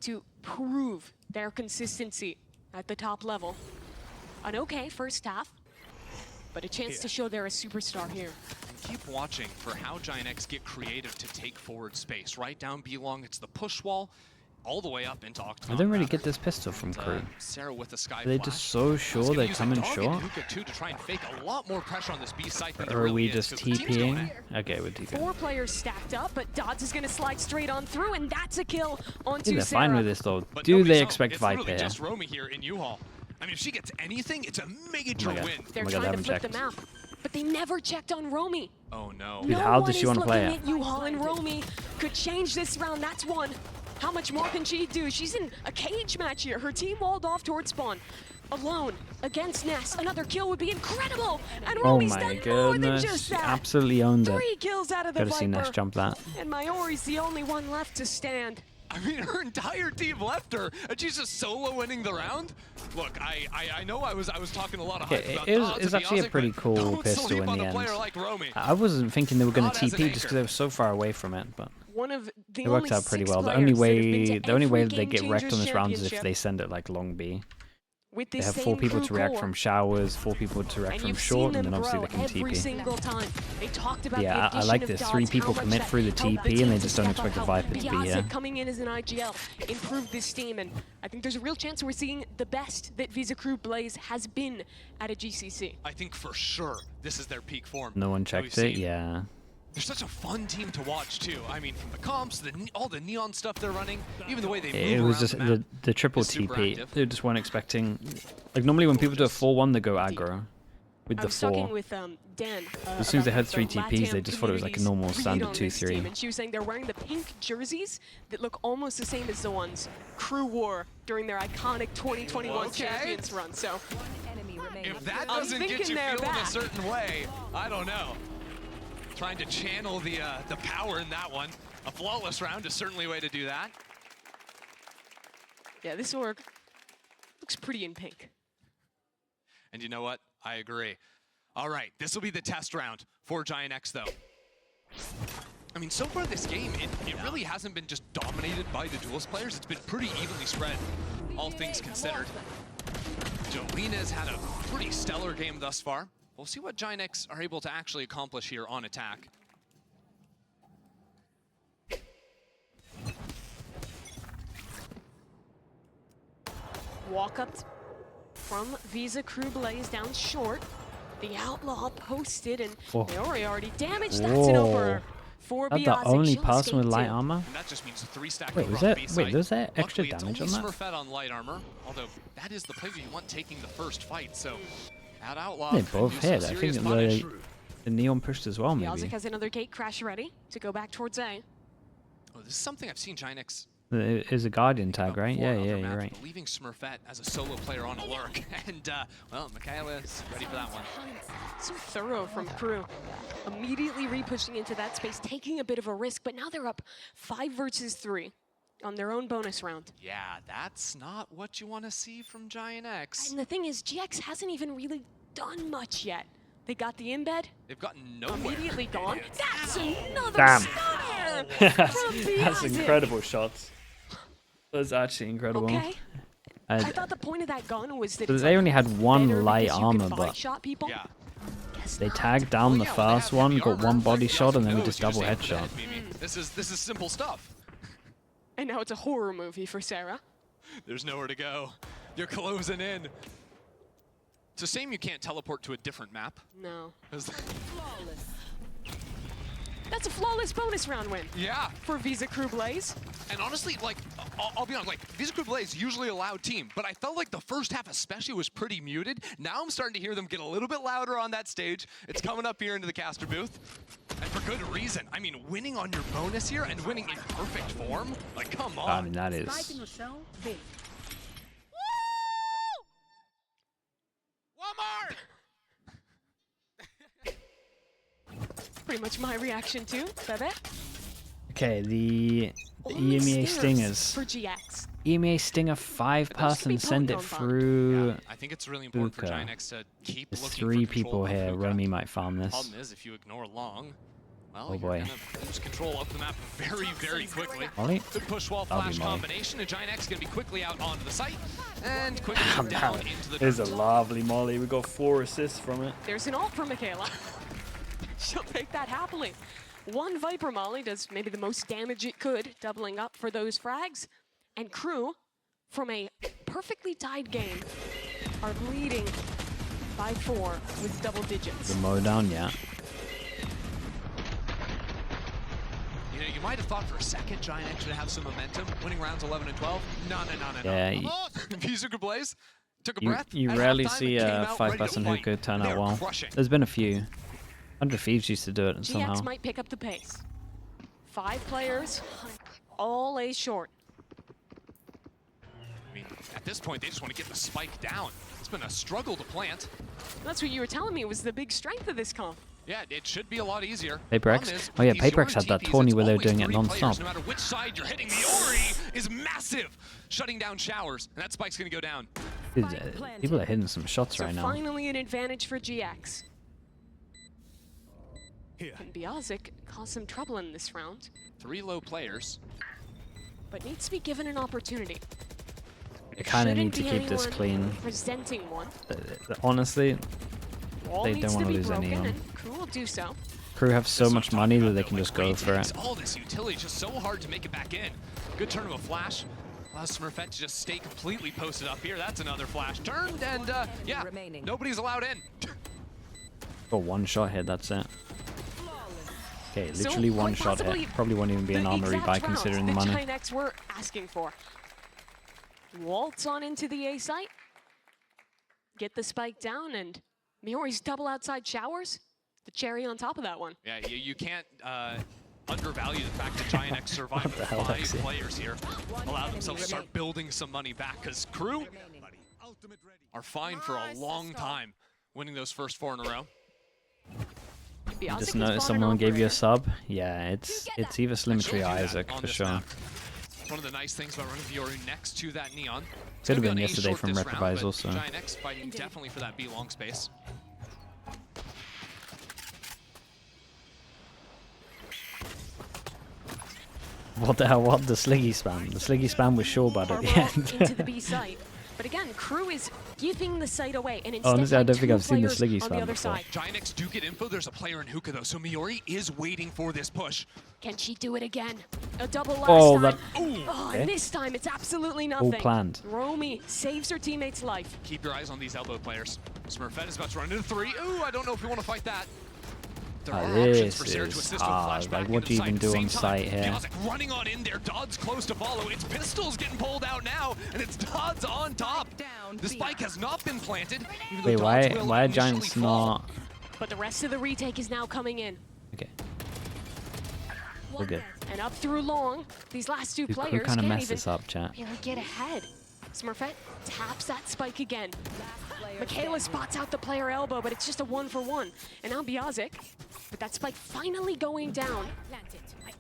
to prove their consistency at the top level. An okay first half, but a chance to show they're a superstar here. And keep watching for how GiantX get creative to take forward space. Right down B long, it's the push wall, all the way up into Octagon. I don't really rather. get this pistol from And, KRU. Sarah with the Sky Are they Flash. just so He's sure gonna they're use a coming dog short? and hookah too to try and fake a lot more pressure on this B site than there Or are really we is, just 'cause the team's going TPing? Okay, we're TPing. 4 players stacked up, but Dodds is going to slide straight on through, and that's a kill I onto think they're Sarah. fine with this though. But Do nobody's they home. expect it's Viper literally here? just Romy here in U-Haul. I mean, if she gets anything, it's a major my God. win. They're Oh my God, they trying to haven't flip the map, but they never checked on Romy. Oh no. Dude, how one does she is wanna play looking it? at U-Haul, and Romy could change this round. That's one. How much more can she do? She's in a cage match here. Her team walled off towards spawn. Alone against Ness. Another kill would be incredible. And Oh Romy's my done more than goodness. just She that. absolutely owned it. 3 kills out of the Gotta see Ness Viper. jump that. And Mayori's the only one left to stand. I mean, her entire team left her, and she's just solo winning the round. Look, I know I was talking a lot of hype about it was actually a Beyonce, pretty but cool don't pistol sleep in on the a end. player like Romy. I wasn't thinking they were going Not to as an TP just because anchor. they were so far away from it, but One of the it worked out pretty well. The only way they get wrecked on this round is if they send it like long B. With They this have 4 same people crew to react core. from showers, 4 people to react And from you've short, seen and then them obviously grow they can every TP. single time. They talked about Yeah, the I like addition this. of 3 dots, people how much commit that through the helped TP, team and they to just don't step up, expect the help Viper to be Beyonce here. coming in as an IGL, improve this team, and I think there's a real chance we're seeing the best that Visa Crew Blaze has been at a GCC. I think for sure this is their peak form. No one that checked we've it, seen. yeah. They're such a fun team to watch too. I mean, from the comps, all the neon stuff they're running, even the way they move It was around just the map the triple is super TP. active. They just weren't expecting. Like normally when people do a 4-1, they go aggro with I the was talking 4. with Dan. As soon as they about had 3 the TPs, they LATAM just thought it was like a community's normal read standard on this 2-3. team, and she was saying they're wearing the pink jerseys that look almost the same as the ones Crew wore during their iconic 2021 Okay. Champions run. So Enemy remaining. If that I'm doesn't get thinking you they're feeling back. a certain way, I don't know. Trying to channel the power in that one. A flawless round is certainly a way to do that. yeah, this org looks pretty in pink. And you know what? I agree. All right, this will be the test round for GiantX, though. I mean, so far this game, it really hasn't been just dominated by the duelist players. It's been pretty evenly spread, all things considered. Jolina's had a pretty stellar game thus far. We'll see what GiantX are able to actually accomplish here on attack. Walk up from Visa Crew Blaze down short. The Outlaw posted, and Oh. they already damaged. That's an over Whoa. for That's Beyonce. the only She'll person with escape light too. armor? And that just means 3-stack Wait, over was on that- B wait, side. was there extra Luckily, damage it's on only that? Smurfette on light armor, although that is the player you want taking the first fight, so that Outlaw They could both do some hit. I think serious punish. the Neon pushed as well, maybe. Beyonce has another gate crash ready to go back towards A. Oh, this is something I've seen GiantX It is a Guardian tag, about right? before Yeah, on yeah, other you're maps, right. but leaving Smurfette as a solo player on a lurk, and well, Michaela's ready for that one. So thorough from Crew. Immediately re-pushing into that space, taking a bit of a risk, but now they're up 5 versus 3 on their own bonus round. Yeah, that's not what you want to see from GiantX. And the thing is, GX hasn't even really done much yet. They got the embed, They've gotten nowhere. immediately gone. That's another Damn. stunner That's from Beyonce. incredible shots. That's actually incredible. Okay. I I, thought the point of that gun was that so it's they like only had one better light because you armor, can body but shot people. Yeah. Guess they not. tagged down the Yeah, well, they first have one, heavy got armor. one body Like, shot, and then we knows just you're double staying for headshot. that, Mimi. This is simple stuff. And now it's a horror movie for Sarah. There's nowhere to go. You're closing in. It's a shame you can't teleport to a different map. No. 'Cause- That's a flawless bonus round win yeah. for Visa Crew Blaze. And honestly, like, I'll be honest, like, Visa Crew Blaze usually a loud team, but I felt like the first half especially was pretty muted. Now I'm starting to hear them get a little bit louder on that stage. It's coming up here into the caster booth. And for good reason. I mean, winning on your bonus here and winning in perfect form? Like, come on. I mean, that is. One more! Pretty much my reaction too, Bebe. Okay, the Only EMEA Stingers Stingers. for GX. EMEA Stinger Those could 5-person, be send it potent on through. Yeah, I think it's really important for Puka. GiantX to keep There's looking 3 for control people of here. Puka. Remy might farm this. Problem is, if you ignore long, well, Oh you're boy. gonna lose control of the map very, very quickly. Molly? Good push wall That'll be flash Molly. combination, and GiantX gonna be quickly out onto the site and quickly down into the There's a dirt. lovely Molly. We got 4 assists from it. There's an ult for Michaela. She'll take that happily. One Viper Molly does maybe the most damage it could, doubling up for those frags. And Crew, from a perfectly tied game, are leading by 4 with double digits. The mow down, yeah. You know, you might have thought for a second GiantX would have some momentum, winning rounds 11 and 12. No. Yeah, Visa Crew Blaze took a You, breath. you at rarely halftime see and came a out ready to 5-person fight. hookah turn They out are well. crushing. There's been a few. 100 Thieves used to do it GX somehow. might pick up the pace. 5 players, all A short. I mean, at this point, they just want to get the spike down. It's been a struggle to plant. That's what you were telling me was the big strength of this comp. Yeah, it should be a lot easier. PaperX? Oh yeah, PaperX had that tourney where they were doing it non-stop. No matter which side you're hitting, the Ori is massive, shutting down Showers, and that spike's gonna go down. Dude, people are hitting some shots So right now. finally an advantage for GX. And Biazic caused some trouble in this round, 3 low players. but needs to be given an opportunity. They kind of need to Shouldn't keep be this anyone clean. Presenting one. Honestly, Wall they needs don't want to be lose any broken, on. and KRU will do so. Crew have so much money that they can just go for it. All this utility, just so hard to make it back in. Good turn of a flash. Allows Smurfette to just stay completely posted up here. That's another flash turned, and yeah, nobody's allowed in. Got one shot hit, that's it. Okay, So, literally one quite shot possibly hit. Probably won't even be an the armory exact buy round considering the that money. GiantX were asking for. Waltz on into the A site. Get the spike down, and Miori's double outside Showers. The cherry on top of that one. Yeah, you can't undervalue the fact that GiantX survived What the hell, 5 Lexi? players here. Allow themselves to start building some money back, because KRU are fine for a long time winning those first 4 in a row. Biazic Just has noticed brought an someone gave you a operator. sub. Yeah, it's either Slimmetry or Isaac On for this sure. map. It's one of the nice things about running Vioru next to that Neon. It's Could have gonna been be on A yesterday short from this round, Reprise but also. GiantX fighting definitely for that B long space. What the hell? What? The Sliggy spam. The Sliggy spam was sure bad at the Ball end. into the B site. But again, KRU is giving the site away, and instead Honestly, I have don't think 2 I've seen the players Sliggy on the spam other before. side. GiantX do get info. There's a player in hookah though, so Miori is waiting for this push. Can she do it again? A double last Oh, time. that- Oh, Okay. and this time it's absolutely nothing. planned. Romy saves her teammate's life. Keep your eyes on these elbow players. Smurfette is about to run into 3. Ooh, I don't know if we want to fight that. There are options for Sarah to assist with flashback like, what into do you the even site. do on Same site time, here? Biazic running on in there. Dodd's close to follow. It's Pistols getting pulled out now, and it's Dodd's on top. The spike has not been planted. even though Wait, Dodd's will why are initially Giants fall. not? But the rest of the retake is now coming in. Okay. We're good. And up through long, these last 2 Dude, Crew players kind of can't messed even this up, chat. really get ahead. Smurfette taps that spike again. Michaela spots out the player elbow, but it's just a 1-for-1. And now Biazic, with that spike finally going down,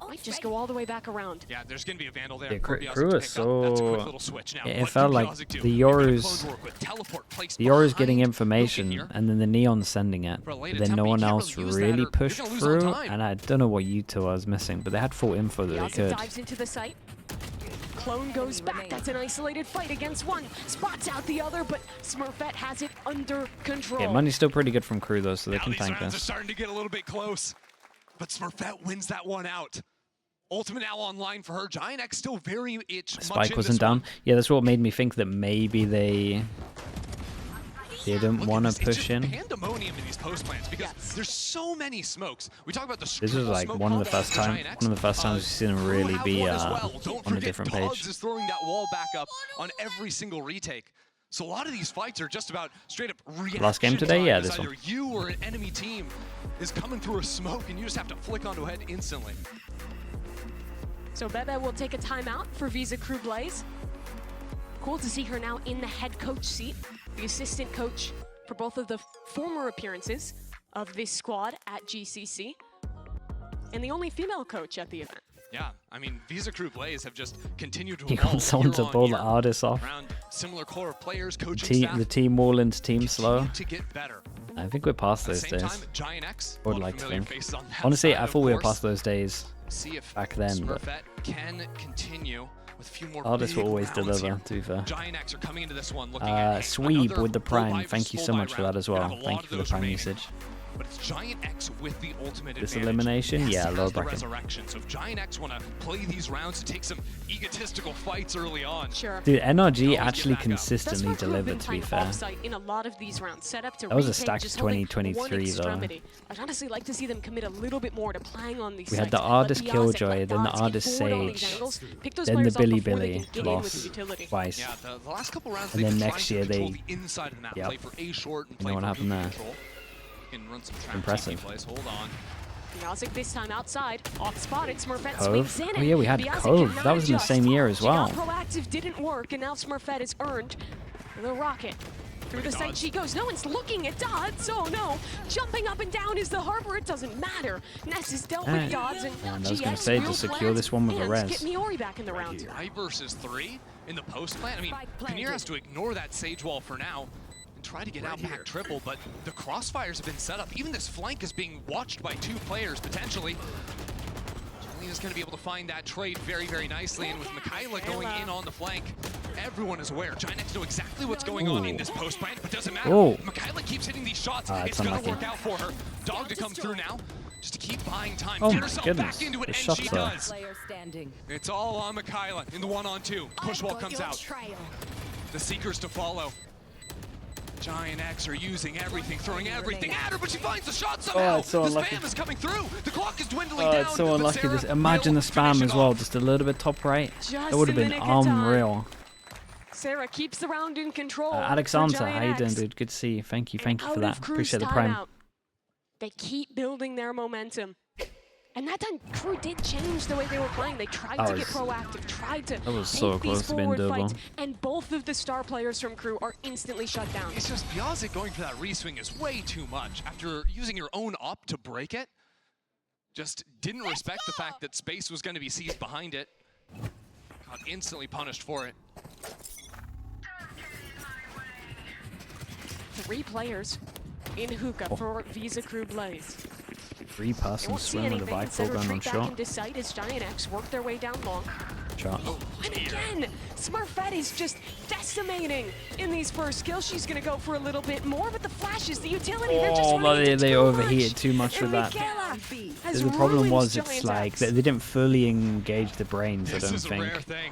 might just go all the way back around. Yeah, there's going to be a Vandal there. Yeah, for KRU Biazic to is pick up. That's a quick so- little switch now. It What felt do like Biazic do? the They're gonna Yoru's- close work with teleport placed The Aura's getting behind information, Luke in here. and then the Neon's sending it. For a late But then attempt, no but you one can't else really use that or really you're pushed gonna lose on through, time. and I don't know what U2 was missing, but they had full info that they Biazic could. dives into the site. Clone goes back. That's an isolated fight against one. Spots out the other, but Smurfette has it under control. Yeah, money's still pretty good from KRU though, so they Now can these tank rounds are this. starting to get a little bit close, but Smurfette wins that one out. Ultimate now online for her. GiantX still very much Spike in wasn't this down. one. Yeah, that's what made me think that maybe they didn't Look at want this, to it's push just in. Pandemonium in these post plants because there's so many smokes. We talk about the This was like one of the first times we've seen him really be on a different page. Is throwing that wall back up on every single retake. So a lot of these fights are just about straight up reaction. Last game today? time, Yeah, as this one. either you or an enemy team is coming through a smoke and you just have to flick onto a head instantly. So Bebe will take a timeout for Visa Crew Blaze. Cool to see her now in the head coach seat, the assistant coach for both of the former appearances of this squad at GCC, and the only female coach at the event. Yeah, I mean, Visa Crew Blaze have just continued to He evolve wants someone to year on pull the year artists off. around similar core of players, coaching staff. The team wall into team continue slow. to get better. I think we're past At the those same days. time, GiantX, I would a lot of like to familiar think. faces on that Honestly, side, I of thought we were course. past those days. See if back then, but Smurfette can continue with a few more Artists will big always rounds deliver, here. to be fair. GiantX are coming into this one looking at Sweep another with the full buy Prime. Thank you full so buy much for round. that as Gonna well. have a lot Thank of you for the those Prime remaining. usage. But it's GiantX with the ultimate This advantage. elimination? Yes, Yeah, it low has the bracket. resurrection. So if GiantX want to play these rounds to take some egotistical fights early on, Sure. Dude, NRG always actually get back up. That's consistently where Crew have been delivered, to be playing fair. offsite in a lot of these rounds, set up to That was a retake, stacked just holding 2023 one though. extremity. I'd honestly like to see them commit a little bit more to playing on these We had sites. the Let Ardis Biazic, Killjoy, let then the Dods get Ardis forward on these Sage, angles, pick those then the players off Billy before they Billy can get in with loss the utility. twice. yeah, the last couple rounds And they've then been next trying year to control they- the inside of the map, Yep. play for A short and You play know what for happened hoop there? control. You can run some trap Impressive. TP plays. Hold on. Biazic this time outside, off spotted, Smurfette Cove? swings in. Oh yeah, we had Biazic Cove. cannot That was in the adjust. same year as She got well. proactive, didn't work, and now Smurfette has earned the rocket. Through the site she goes. No one's looking at Dodds. Oh no. Jumping up and down is the Harbor. It doesn't matter. Ness is dealt with Dodds, and I was going GX to say, will to secure plant this one with a and res. get Miori back in the round. 5 versus 3 in the post plant. I mean, Kinnear has to ignore that Sage wall for now and try to get out back triple, but the crossfires have been set up. Even this flank is being watched by 2 players, potentially. Is going to be able to find that trade very, very nicely, and with Michaela going in on the flank, everyone is aware. GiantX know exactly what's going on in this post plant, but doesn't matter. Michaela keeps hitting these shots. It's going to work out for her. Dog to come through now, just to keep buying time. Get herself back into it, and she does. It's all on Michaela in the 1-on-2. Push wall comes out. The Seekers to follow. GiantX are using everything, throwing everything at her, but she finds the shot somehow. It's so the unlucky. spam is coming through. The clock is dwindling down. It's so but unlucky. Sarah Imagine the will spam finish as it well, off. just a little bit top right. Just That would have been a nick of time. unreal. Sarah keeps the round in control. Alexander, for how you doing, GiantX. dude? Good to see you. Thank you And for out that. of Crew's Appreciate the prime. timeout, they keep building their momentum. And that time, Crew did change the way they were playing. They tried to get proactive, tried to That was take so these close to being forward doable. fights, and both of the star players from Crew are instantly shut down. It's just Biazic going for that re-swing is way too much. After using your own op to break it, just didn't respect the fact that space was going to be seized behind it. Got instantly punished for it. 3 players in hookah for Visa Crew Blaze. 3-person Won't see swim with a anything. Viper Instead going on retreat back shot. into sight as GiantX work their way down long. Shot. And again, Smurfette is just decimating in these first kills. She's going to go for a little bit more, but the flashes, the utility, they're just running into they too overheated much. too much with And that. Michaela has The problem ruined was, it's GiantX. like, they didn't fully engage the brains, I This don't is a rare think. thing.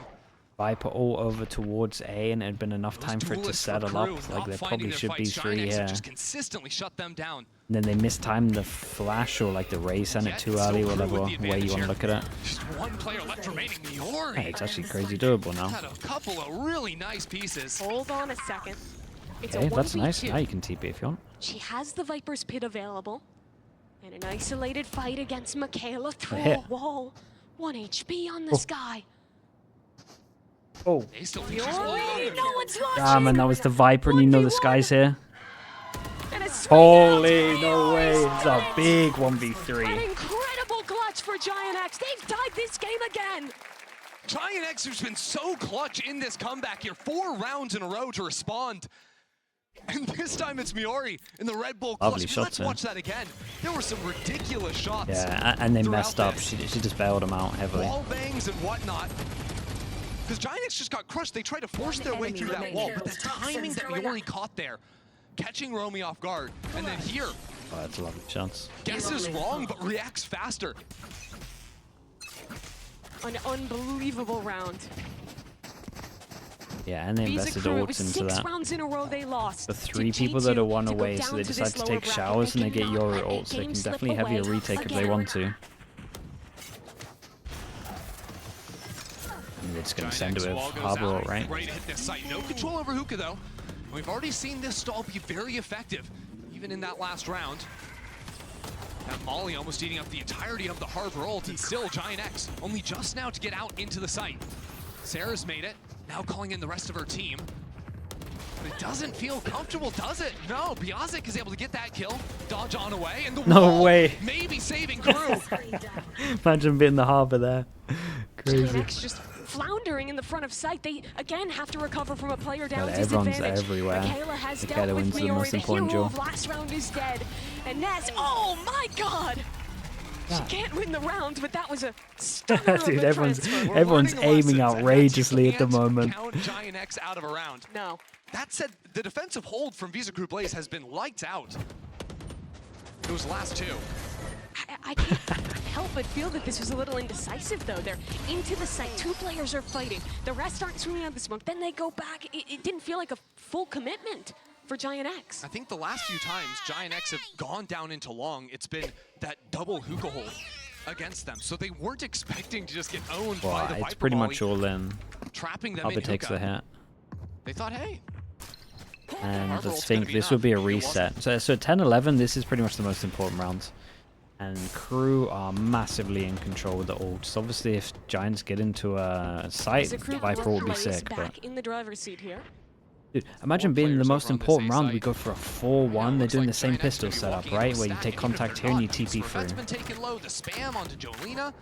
Viper all over towards A, and it had been enough Those time for it to duelists for settle Crew, up. not Like, there finding probably their should be fights. 3 GiantX here. have just consistently shut them down. And then they mistimed the flash, or like the Ray sent it too early, whatever way you want to look at it. Just 1 player left remaining, Miori. Hey, it's actually crazy doable now. Had a couple of really nice pieces. Hold on a second. It's Okay, a that's 1v2. nice. Now you can TP if you want. She has the Viper's Pit available. And an isolated fight against Michaela through hit. a wall. 1 HP on the sky. Oh. They still think she's Miori, no one's watching. Ah, man, that was the Viper, and you know the 1v1. sky's here. And a swing Holy, out. no way. Miori's It's done a it. big An 1v3. incredible clutch for GiantX. They've tied this game again. GiantX has been so clutch in this comeback here. 4 rounds in a row to respond. And this time it's Miori in the Red Bull clutch. Lovely Let's shots, watch that again. There were some ridiculous shots. Yeah, and they throughout messed up. this. She just bailed them out heavily. Wall bangs and whatnot. Because GiantX just got crushed. They tried to force their way through that wall, but the timing that Miori caught there, catching Romy off guard, and then here, Oh, that's a lovely chance. guesses wrong, but reacts faster. An unbelievable round. Yeah, and they Visa invested Crew, it ults was into 6 that. rounds in a row they lost. The to 3 people that G2 are 1 to go away, down so they to decide this to lower take bracket. showers and they get cannot Yoru let ults. that They game can slip definitely have your away retake if they again. want to. And they're just going to send it with Wall goes Harbor out, ult, right? Ready to hit this site. No control over Hookah though. We've already seen this stall be very effective, even in that last round. That Molly almost eating up the entirety of the Harbor ult, and still GiantX only just now to get out into the site. Sarah's made it, now calling in the rest of her team. But it doesn't feel comfortable, does it? No, Biazic is able to get that kill, dodge on away, and the No wall way. maybe saving Crew. Imagine being the Harbor there. Crazy. GiantX just floundering in the front of sight. They again have to recover from a player down Well, everyone's disadvantage. everywhere. Michaela has Michaela dealt with wins the Miori. most The important hero duel. of last round is dead. And Ness, oh my god! She can't win the round, but that was a stunner of Dude, a everyone's transfer. We're everyone's learning aiming lessons, and that's outrageously you at the can't moment. Count GiantX out of a round. No. That said, the defensive hold from Visa Crew Blaze has been lights out. Those last 2. I can't help but feel that this was a little indecisive, though. They're into the site. 2 players are fighting. The rest aren't swinging out the smoke. Then they go back. It didn't feel like a full commitment for GiantX. I think the last few times GiantX have gone down into long, it's been that double hookah hold against them. So they weren't expecting to just get owned by Well, the Viper it's pretty volley, much all in. trapping them Harbor in takes the hookah. hit. They thought, hey, And Harbor let's ult's gonna think be this would be a enough. It wasn't. reset. So 10-11, this is pretty much the most important round. And Crew are massively in control with the ults. Obviously, if Giants get into a site, Visa Crew Viper will be Blaze sick. back But in the driver's seat here. Dude, imagine being the most important round. We go for a 4-1. They're doing the same pistol setup, right? Where you take contact here and you TP through. Been taken low. The spam onto Jolina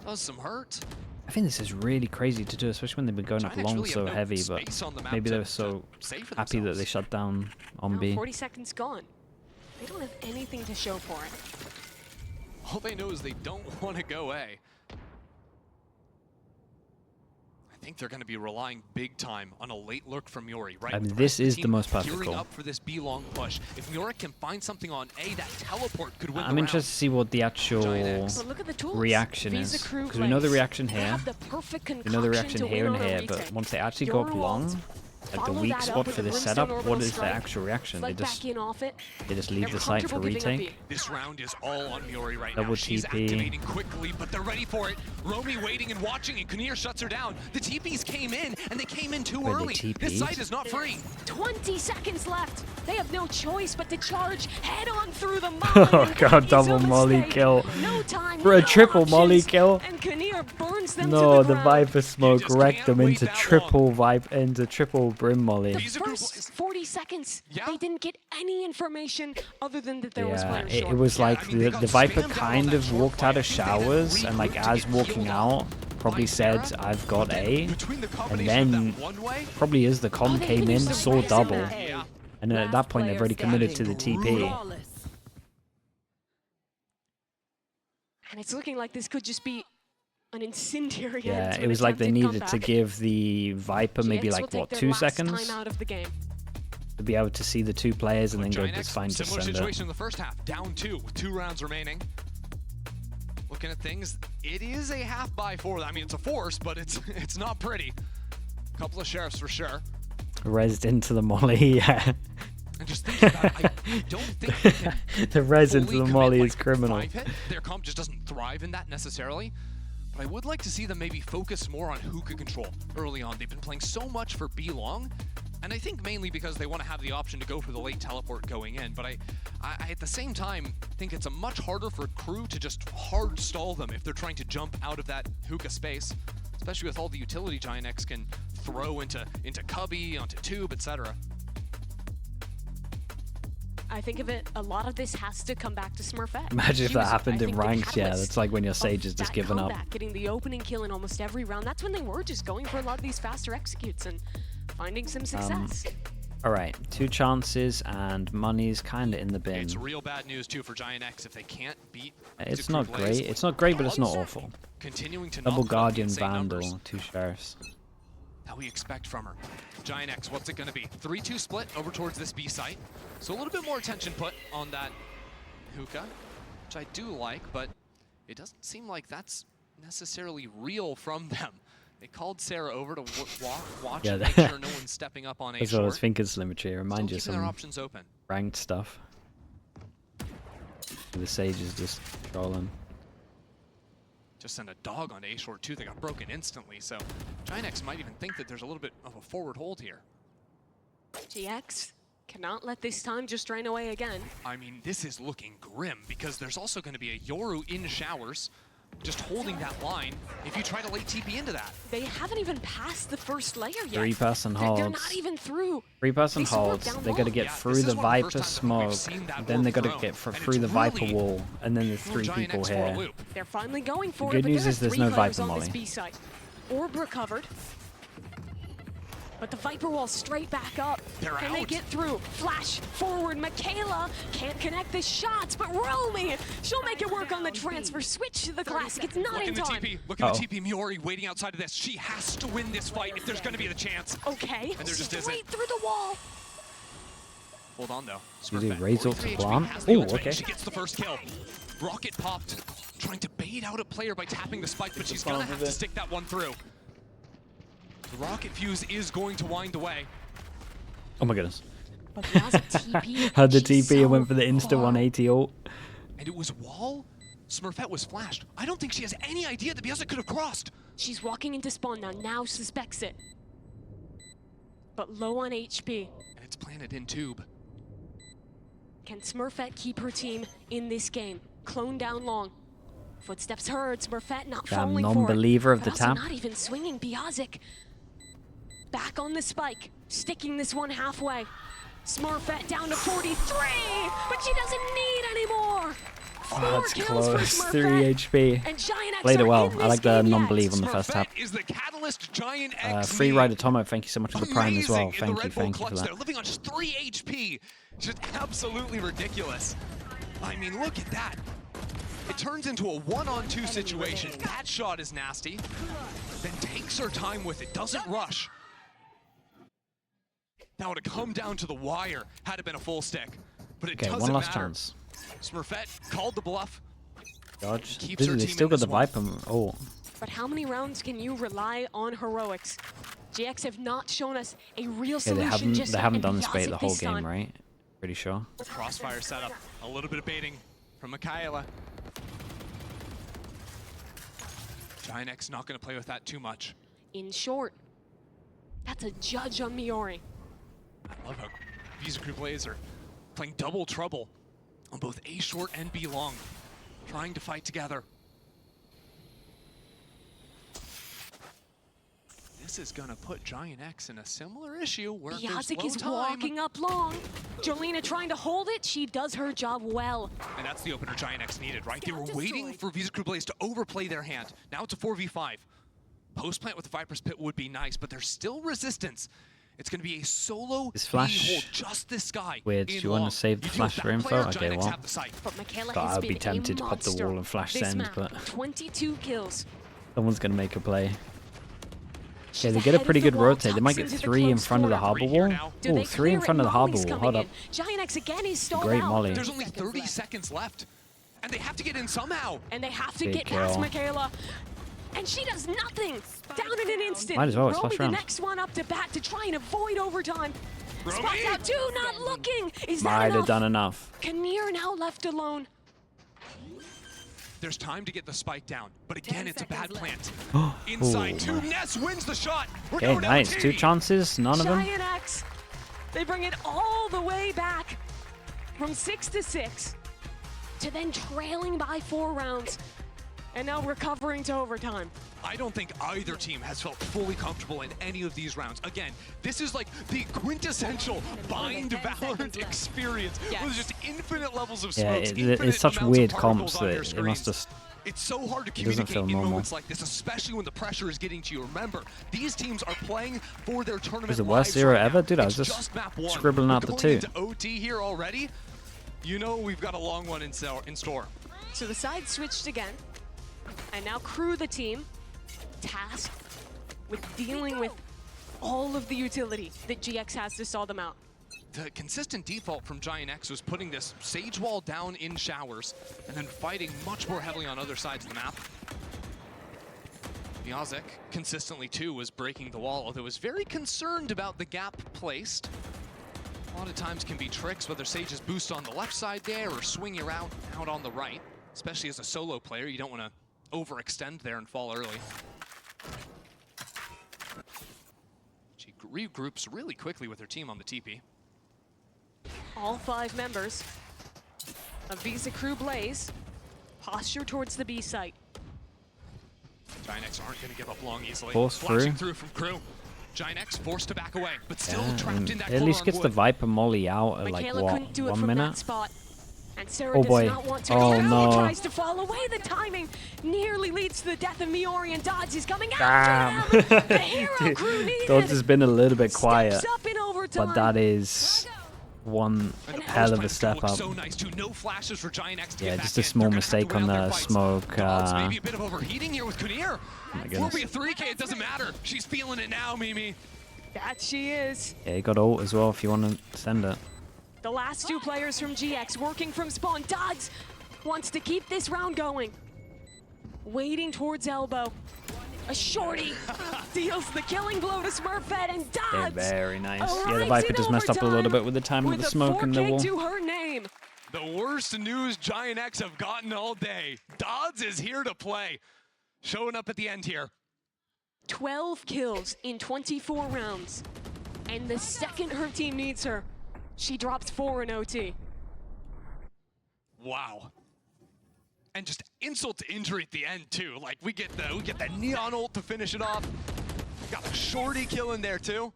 does some hurt. I think this is really crazy to do, especially when they've been going up GiantX long really so have no heavy, space but on the map maybe to- they're so to save for happy that they themselves. shut down on Now B. 40 seconds gone. They don't have anything to show for it. All they know is they don't want to go A. I think they're going to be relying big time on a late lurk from Yuri, right? I mean, With this rest of is the team most perfect gearing call. up for this B long push. If Yuri can find something on A, that teleport could win I'm the interested to see what the actual GiantX. But look at the tools. reaction Visa is. crew Because we know the plays. reaction They here. have the perfect We know the concoction reaction to here win and on a here, retake. but once they actually go up Yoru long, ult, like the follow weak that up spot with for a this brimstone setup, orbital what is the strike. actual reaction? They Flight just back in off it. leave They're the site for comfortable giving up retake. B. This round is all on Yuri right Double now. She's TP. activating quickly, but they're ready for it. Romy waiting and watching, and Kunir shuts her down. The TPs came in, and they came in too Wait, they early. TP'd? This site is not free. 20 seconds left. They have no choice but to charge head on through the molly. Oh and god, that is a double molly mistake. kill. No time, For a no triple molly options, kill. And Kinnear burns them No, to the the ground. Viper smoke just wrecked can't them wait into that triple brim molly. The These are first 40 seconds, Yeah. they didn't get any information other than that there was Yeah, fire it short. was like I mean, they got the Viper spammed out on kind that of short walked out of flank. They then showers and like regrouped to as get walking healed out up probably by said Sarah. I've got A, Between the and combination of then that one way, probably as the Oh, com they came even in used the saw res in double, that. yeah. and then at that point they've already committed to the TP. And it's looking like this could just be an incendiary end Yeah, to it an was like they attempted needed to comeback. give the Viper maybe GX will like take what, their 2 last seconds time out of the game. to be able to see the 2 players and then go GiantX, just fine to similar send it. situation in the first half, down 2 with 2 rounds remaining. Looking at things, it is a half by 4. I mean, it's a force, but it's not pretty. Couple of sheriffs for sure. Rezzed into the molly, yeah. And just thinking about it, I don't think they can The res into fully the commit, molly like, is criminal. 5 hit. Their comp just doesn't thrive in that necessarily. But I would like to see them maybe focus more on hookah control early on. They've been playing so much for B long, and I think mainly because they want to have the option to go for the late teleport going in. But I at the same time think it's a much harder for crew to just hard stall them if they're trying to jump out of that hookah space, especially with all the utility GiantX can throw into cubby, onto tube, etc. I think of it, a lot of this has to come back to Smurfette. Imagine if She that was, happened I in think, the ranked, yeah, catalyst that's like when your Sage of has just that given up. comeback, getting the opening kill in almost every round. That's when they were just going for a lot of these faster executes and finding some success. Alright, 2 chances and money's kinda in the bin. It's real bad news too for GiantX if they can't beat. It's Zakru not Blaze. great. It's not great, but it's not Dogs awful. Continuing to Double not put up the Guardian insane Vandal, numbers 2 sheriffs. that we expect from her. GiantX, what's it going to be? 3-2 split over towards this B site. So a little bit more attention put on that hookah, which I do like, but it doesn't seem like that's necessarily real from them. They called Sarah over to watch Yeah, and make sure no one's stepping up on A That's what I was short. thinking, Slimmetry. Remind you Still keeping their some options open. ranked stuff. The Sage is just trolling. Just send a dog on A short too. They got broken instantly, so GiantX might even think that there's a little bit of a forward hold here. GX cannot let this time just drain away again. I mean, this is looking grim because there's also going to be a Yoru in showers, just holding that line if you try to late TP into that. They haven't even passed the first layer yet. 3-person They're holds. not even through. 3-person They swarm holds. down They gotta low. get Yeah, through this the is one of the Viper first times I think we've smoke, seen that then warp they gotta thrown, get and through it's the Viper really wall, and then there's threw 3 people GiantX for a here. loop. They're finally going for The it, good but news there is are there's 3 no players Viper on this molly. B site. Orb recovered. But the Viper wall straight back up. They're Can they out. get through? Flash forward. Michaela can't connect the shots, but Romy, she'll make it work on the transfer. Switch to the classic. It's not Look in in the time. TP. Look at the TP. Miori waiting outside of this. She has to win this fight if there's going to be the chance. Okay, And there just straight isn't. through the wall. Hold on though. You do Smurfette, raise ult 43 to HP, plant? has the Ooh, ultimate, okay. She gets the first kill. Rocket popped, trying to bait out a player by tapping the spike, but she's going to have to stick that one through. The rocket fuse is going to wind away. Oh my goodness. But Piazza TP. Had the she's TP and so went for the insta far. 180 ult. And it was wall. Smurfette was flashed. I don't think she has any idea that Piazza could have crossed. She's walking into spawn now suspects it. But low on HP. And it's planted in tube. Can Smurfette keep her team in this game? Clone down long. Footsteps heard. Smurfette not Damn falling for it. non-believer of But the also tap. not even swinging. Biazic back on the spike, sticking this one halfway. Smurfette down to 43, but she doesn't need any more. Oh, that's kills for close. Smurfette. 3 HP. And GiantX Played it are well. in I like this the game yet. non-believe on the first half. Smurfette is the catalyst GiantX Free need. Rider Tomo, thank you so much for the prime as well. Amazing in the Thank you Red Bull for clutch that. there, living on just 3 HP. Just absolutely ridiculous. I mean, look at that. It turns into a 1-on-2 situation. That shot is nasty. Then takes her time with it, doesn't rush. That would have come down to the wire had it been a full stick. But it Okay, doesn't one last matter. chance. Smurfette called the bluff. Dodge. Keeps her They team still in got the this one. Viper. Oh, But how many rounds can you rely on heroics? GX have not shown us a real yeah, solution just they yet, haven't and done this bait Yazik the whole this game, time. right? Pretty sure. Crossfire setup. A little bit of baiting from Michaela. GiantX not going to play with that too much. In short, that's a judge on Miori. I love how Visa Crew Blaze are playing double trouble on both A short and B long, trying to fight together. This is gonna put GiantX in a similar issue where there's Yazik low is time, walking up long. Jolena trying to hold it. She does her job well. and that's the opener GiantX needed, right? They were waiting for Visa Crew Blaze to overplay their hand. Now it's a 4v5. Post plant with the Viper's Pit would be nice, but there's still resistance. It's going to be a solo This flash hold, just this guy. weird. in Do you want long. to save the You do flash have for that info? player, Okay, GiantX well. have the site. But Michaela God, has I'd been be tempted a to pop the monster wall and flash this send, map. but 22 kills. someone's going to make a play. She's Okay, they get a ahead pretty of the good wall, rotate. They might get tucks into 3 in close front of the corner. harbor Three here wall. now. Do Oh, they 3 in clear front it? of the harbor Molly's wall. coming Hold up. in. GiantX again is stalled Great out. molly. There's only 30 seconds left, and they have to get in somehow. And they have to Big get past kill. Michaela. And she does nothing. Down in an instant. Might as well, it's Romy last the round. next one up to bat to try and avoid overtime. Romy! Spots out two, not looking. Is that Might have enough? done enough. Kinnear now left alone. There's time to get the spike down, but again, it's a bad plant. Oh, Inside two, my. Ness wins the shot. We're Okay, going nice. LT. 2 chances, none of them. GiantX, they bring it all the way back from 6-6 to then trailing by 4 rounds and now recovering to overtime. I don't think either team has felt fully comfortable in any of these rounds. Again, this is like the quintessential Bind Valorant experience with just infinite levels of Yeah, smokes, it's infinite such amounts of weird particles comps on that your it must screens. just... It's so hard to It doesn't communicate feel in normal. moments like this, especially when the pressure is getting to you. Remember, these teams are playing for their tournament Was the worst lives 0 right ever? now. Dude, I It's was just map 1. scribbling We're out the going 2. into OT here already. You know we've got a long one in store. So the side switched again, and now KRU, the team, tasked with dealing with all of the utility that GX has to stall them out. The consistent default from GiantX was putting this Sage Wall down in showers and then fighting much more heavily on other sides of the map. Yazik consistently too was breaking the wall, although was very concerned about the gap placed. A lot of times can be tricks, whether Sages boost on the left side there or swing you out on the right. Especially as a solo player, you don't want to overextend there and fall early. She regroups really quickly with her team on the TP. All 5 members of Visa Crew Blaze posture towards the B site. GiantX aren't going to give up long easily. Force Flashing through. from KRU. GiantX forced to back away, but still Yeah, trapped and in that at corner least on gets the wood. Viper molly out at like, Michaela what, couldn't do it 1 from that minute? spot. And Sarah Oh, does boy. not want to. Oh, Now no. tries to fall away. The timing nearly leads to the death of Miori, and Dodds is coming Damn. after them. The hero crew needed. Dodds has been a little bit quiet, Steps up in overtime. but that is one And the hell of a post step plant up. So nice too. No flashes for GiantX to Yeah, get just back a in. small They're gonna have mistake to on win out the their fights. smoke. Dodds, maybe a bit of overheating here with Kinnear. my goodness. 4v3K, it doesn't matter. She's feeling it now, Mimi. That she is. Yeah, you got ult as well if you want to send it. The last 2 players from GX working from spawn. Dodds wants to keep this round going. Waiting towards elbow. A shorty deals the killing blow to Smurfette, and Yeah, Dodds very nice. Yeah, the arrives Viper in just messed up a little overtime bit with the timing of with the a smoke and the 4K wall. to her name. The worst news GiantX have gotten all day. Dodds is here to play. Showing up at the end here. 12 kills in 24 rounds. And the second her team needs her, she drops 4 in OT. Wow. And just insult to injury at the end too. Like we get the neon ult to finish it off. got a shorty kill in there too.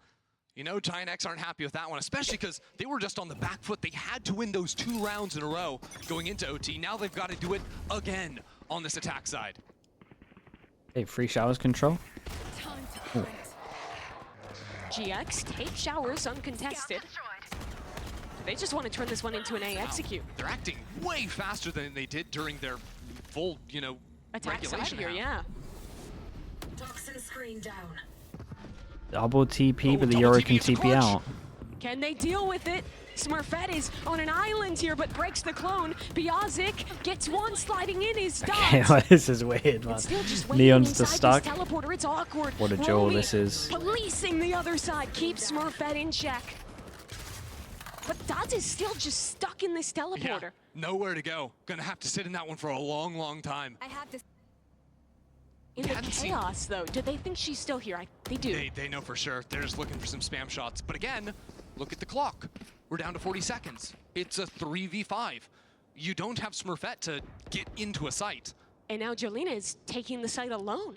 You know, GiantX aren't happy with that one, especially because they were just on the back foot. They had to win those 2 rounds in a row going into OT. Now they've got to do it again on this attack side. Hey, free showers control. Ooh. GX take showers uncontested. They just want to turn this one into an A execute. They're acting way faster than they did during their full, you know, Attack side regulation here, round. yeah. Toxin screen down. Double TP, Oh, but the double Euro TP, can it's a TP clutch. out. Can they deal with it? Smurfette is on an island here, but breaks the clone. Biazic gets one, sliding in his dot. Okay, well, this is weird, man. Still just waiting Neon's inside the stuck. this teleporter. It's awkward. What a duel Romy this is. policing the other side, keeps Smurfette in check. But Dodds is still just stuck in this teleporter. Yeah, nowhere to go. Gonna have to sit in that one for a long, long time. I have to. In the hadn't seen- chaos, though, do they think she's still here? They do. They know for sure. They're just looking for some spam shots. But again, look at the clock. We're down to 40 seconds. It's a 3v5. You don't have Smurfette to get into a site. And now Jolena is taking the site alone.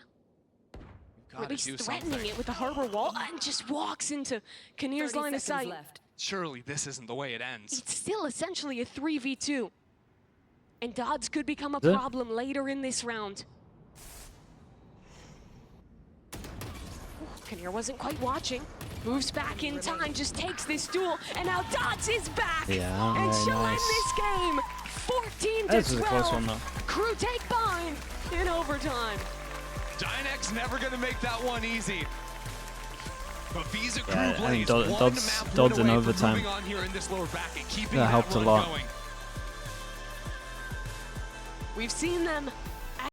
You've Or at gotta least do threatening something. it with the harbor wall and just walks into Kinnear's 30 line of seconds sight. left. Surely this isn't the way it ends. It's still essentially a 3v2. And Dodds could become a Is it? problem later in this round. Kinnear wasn't quite watching. Moves back in time, just takes this duel, and now Dodds is back! Yeah, and very she'll nice. end this game! 14 to This is a 12. close one, though. Crew take bind in overtime. GiantX never gonna make that one easy. But Visa Crew Yeah, I mean, Blaze, Dodds- one Dodds- map Dodds win in away from overtime. moving on here in this lower bracket, keeping That that helped a run lot. going. We've seen them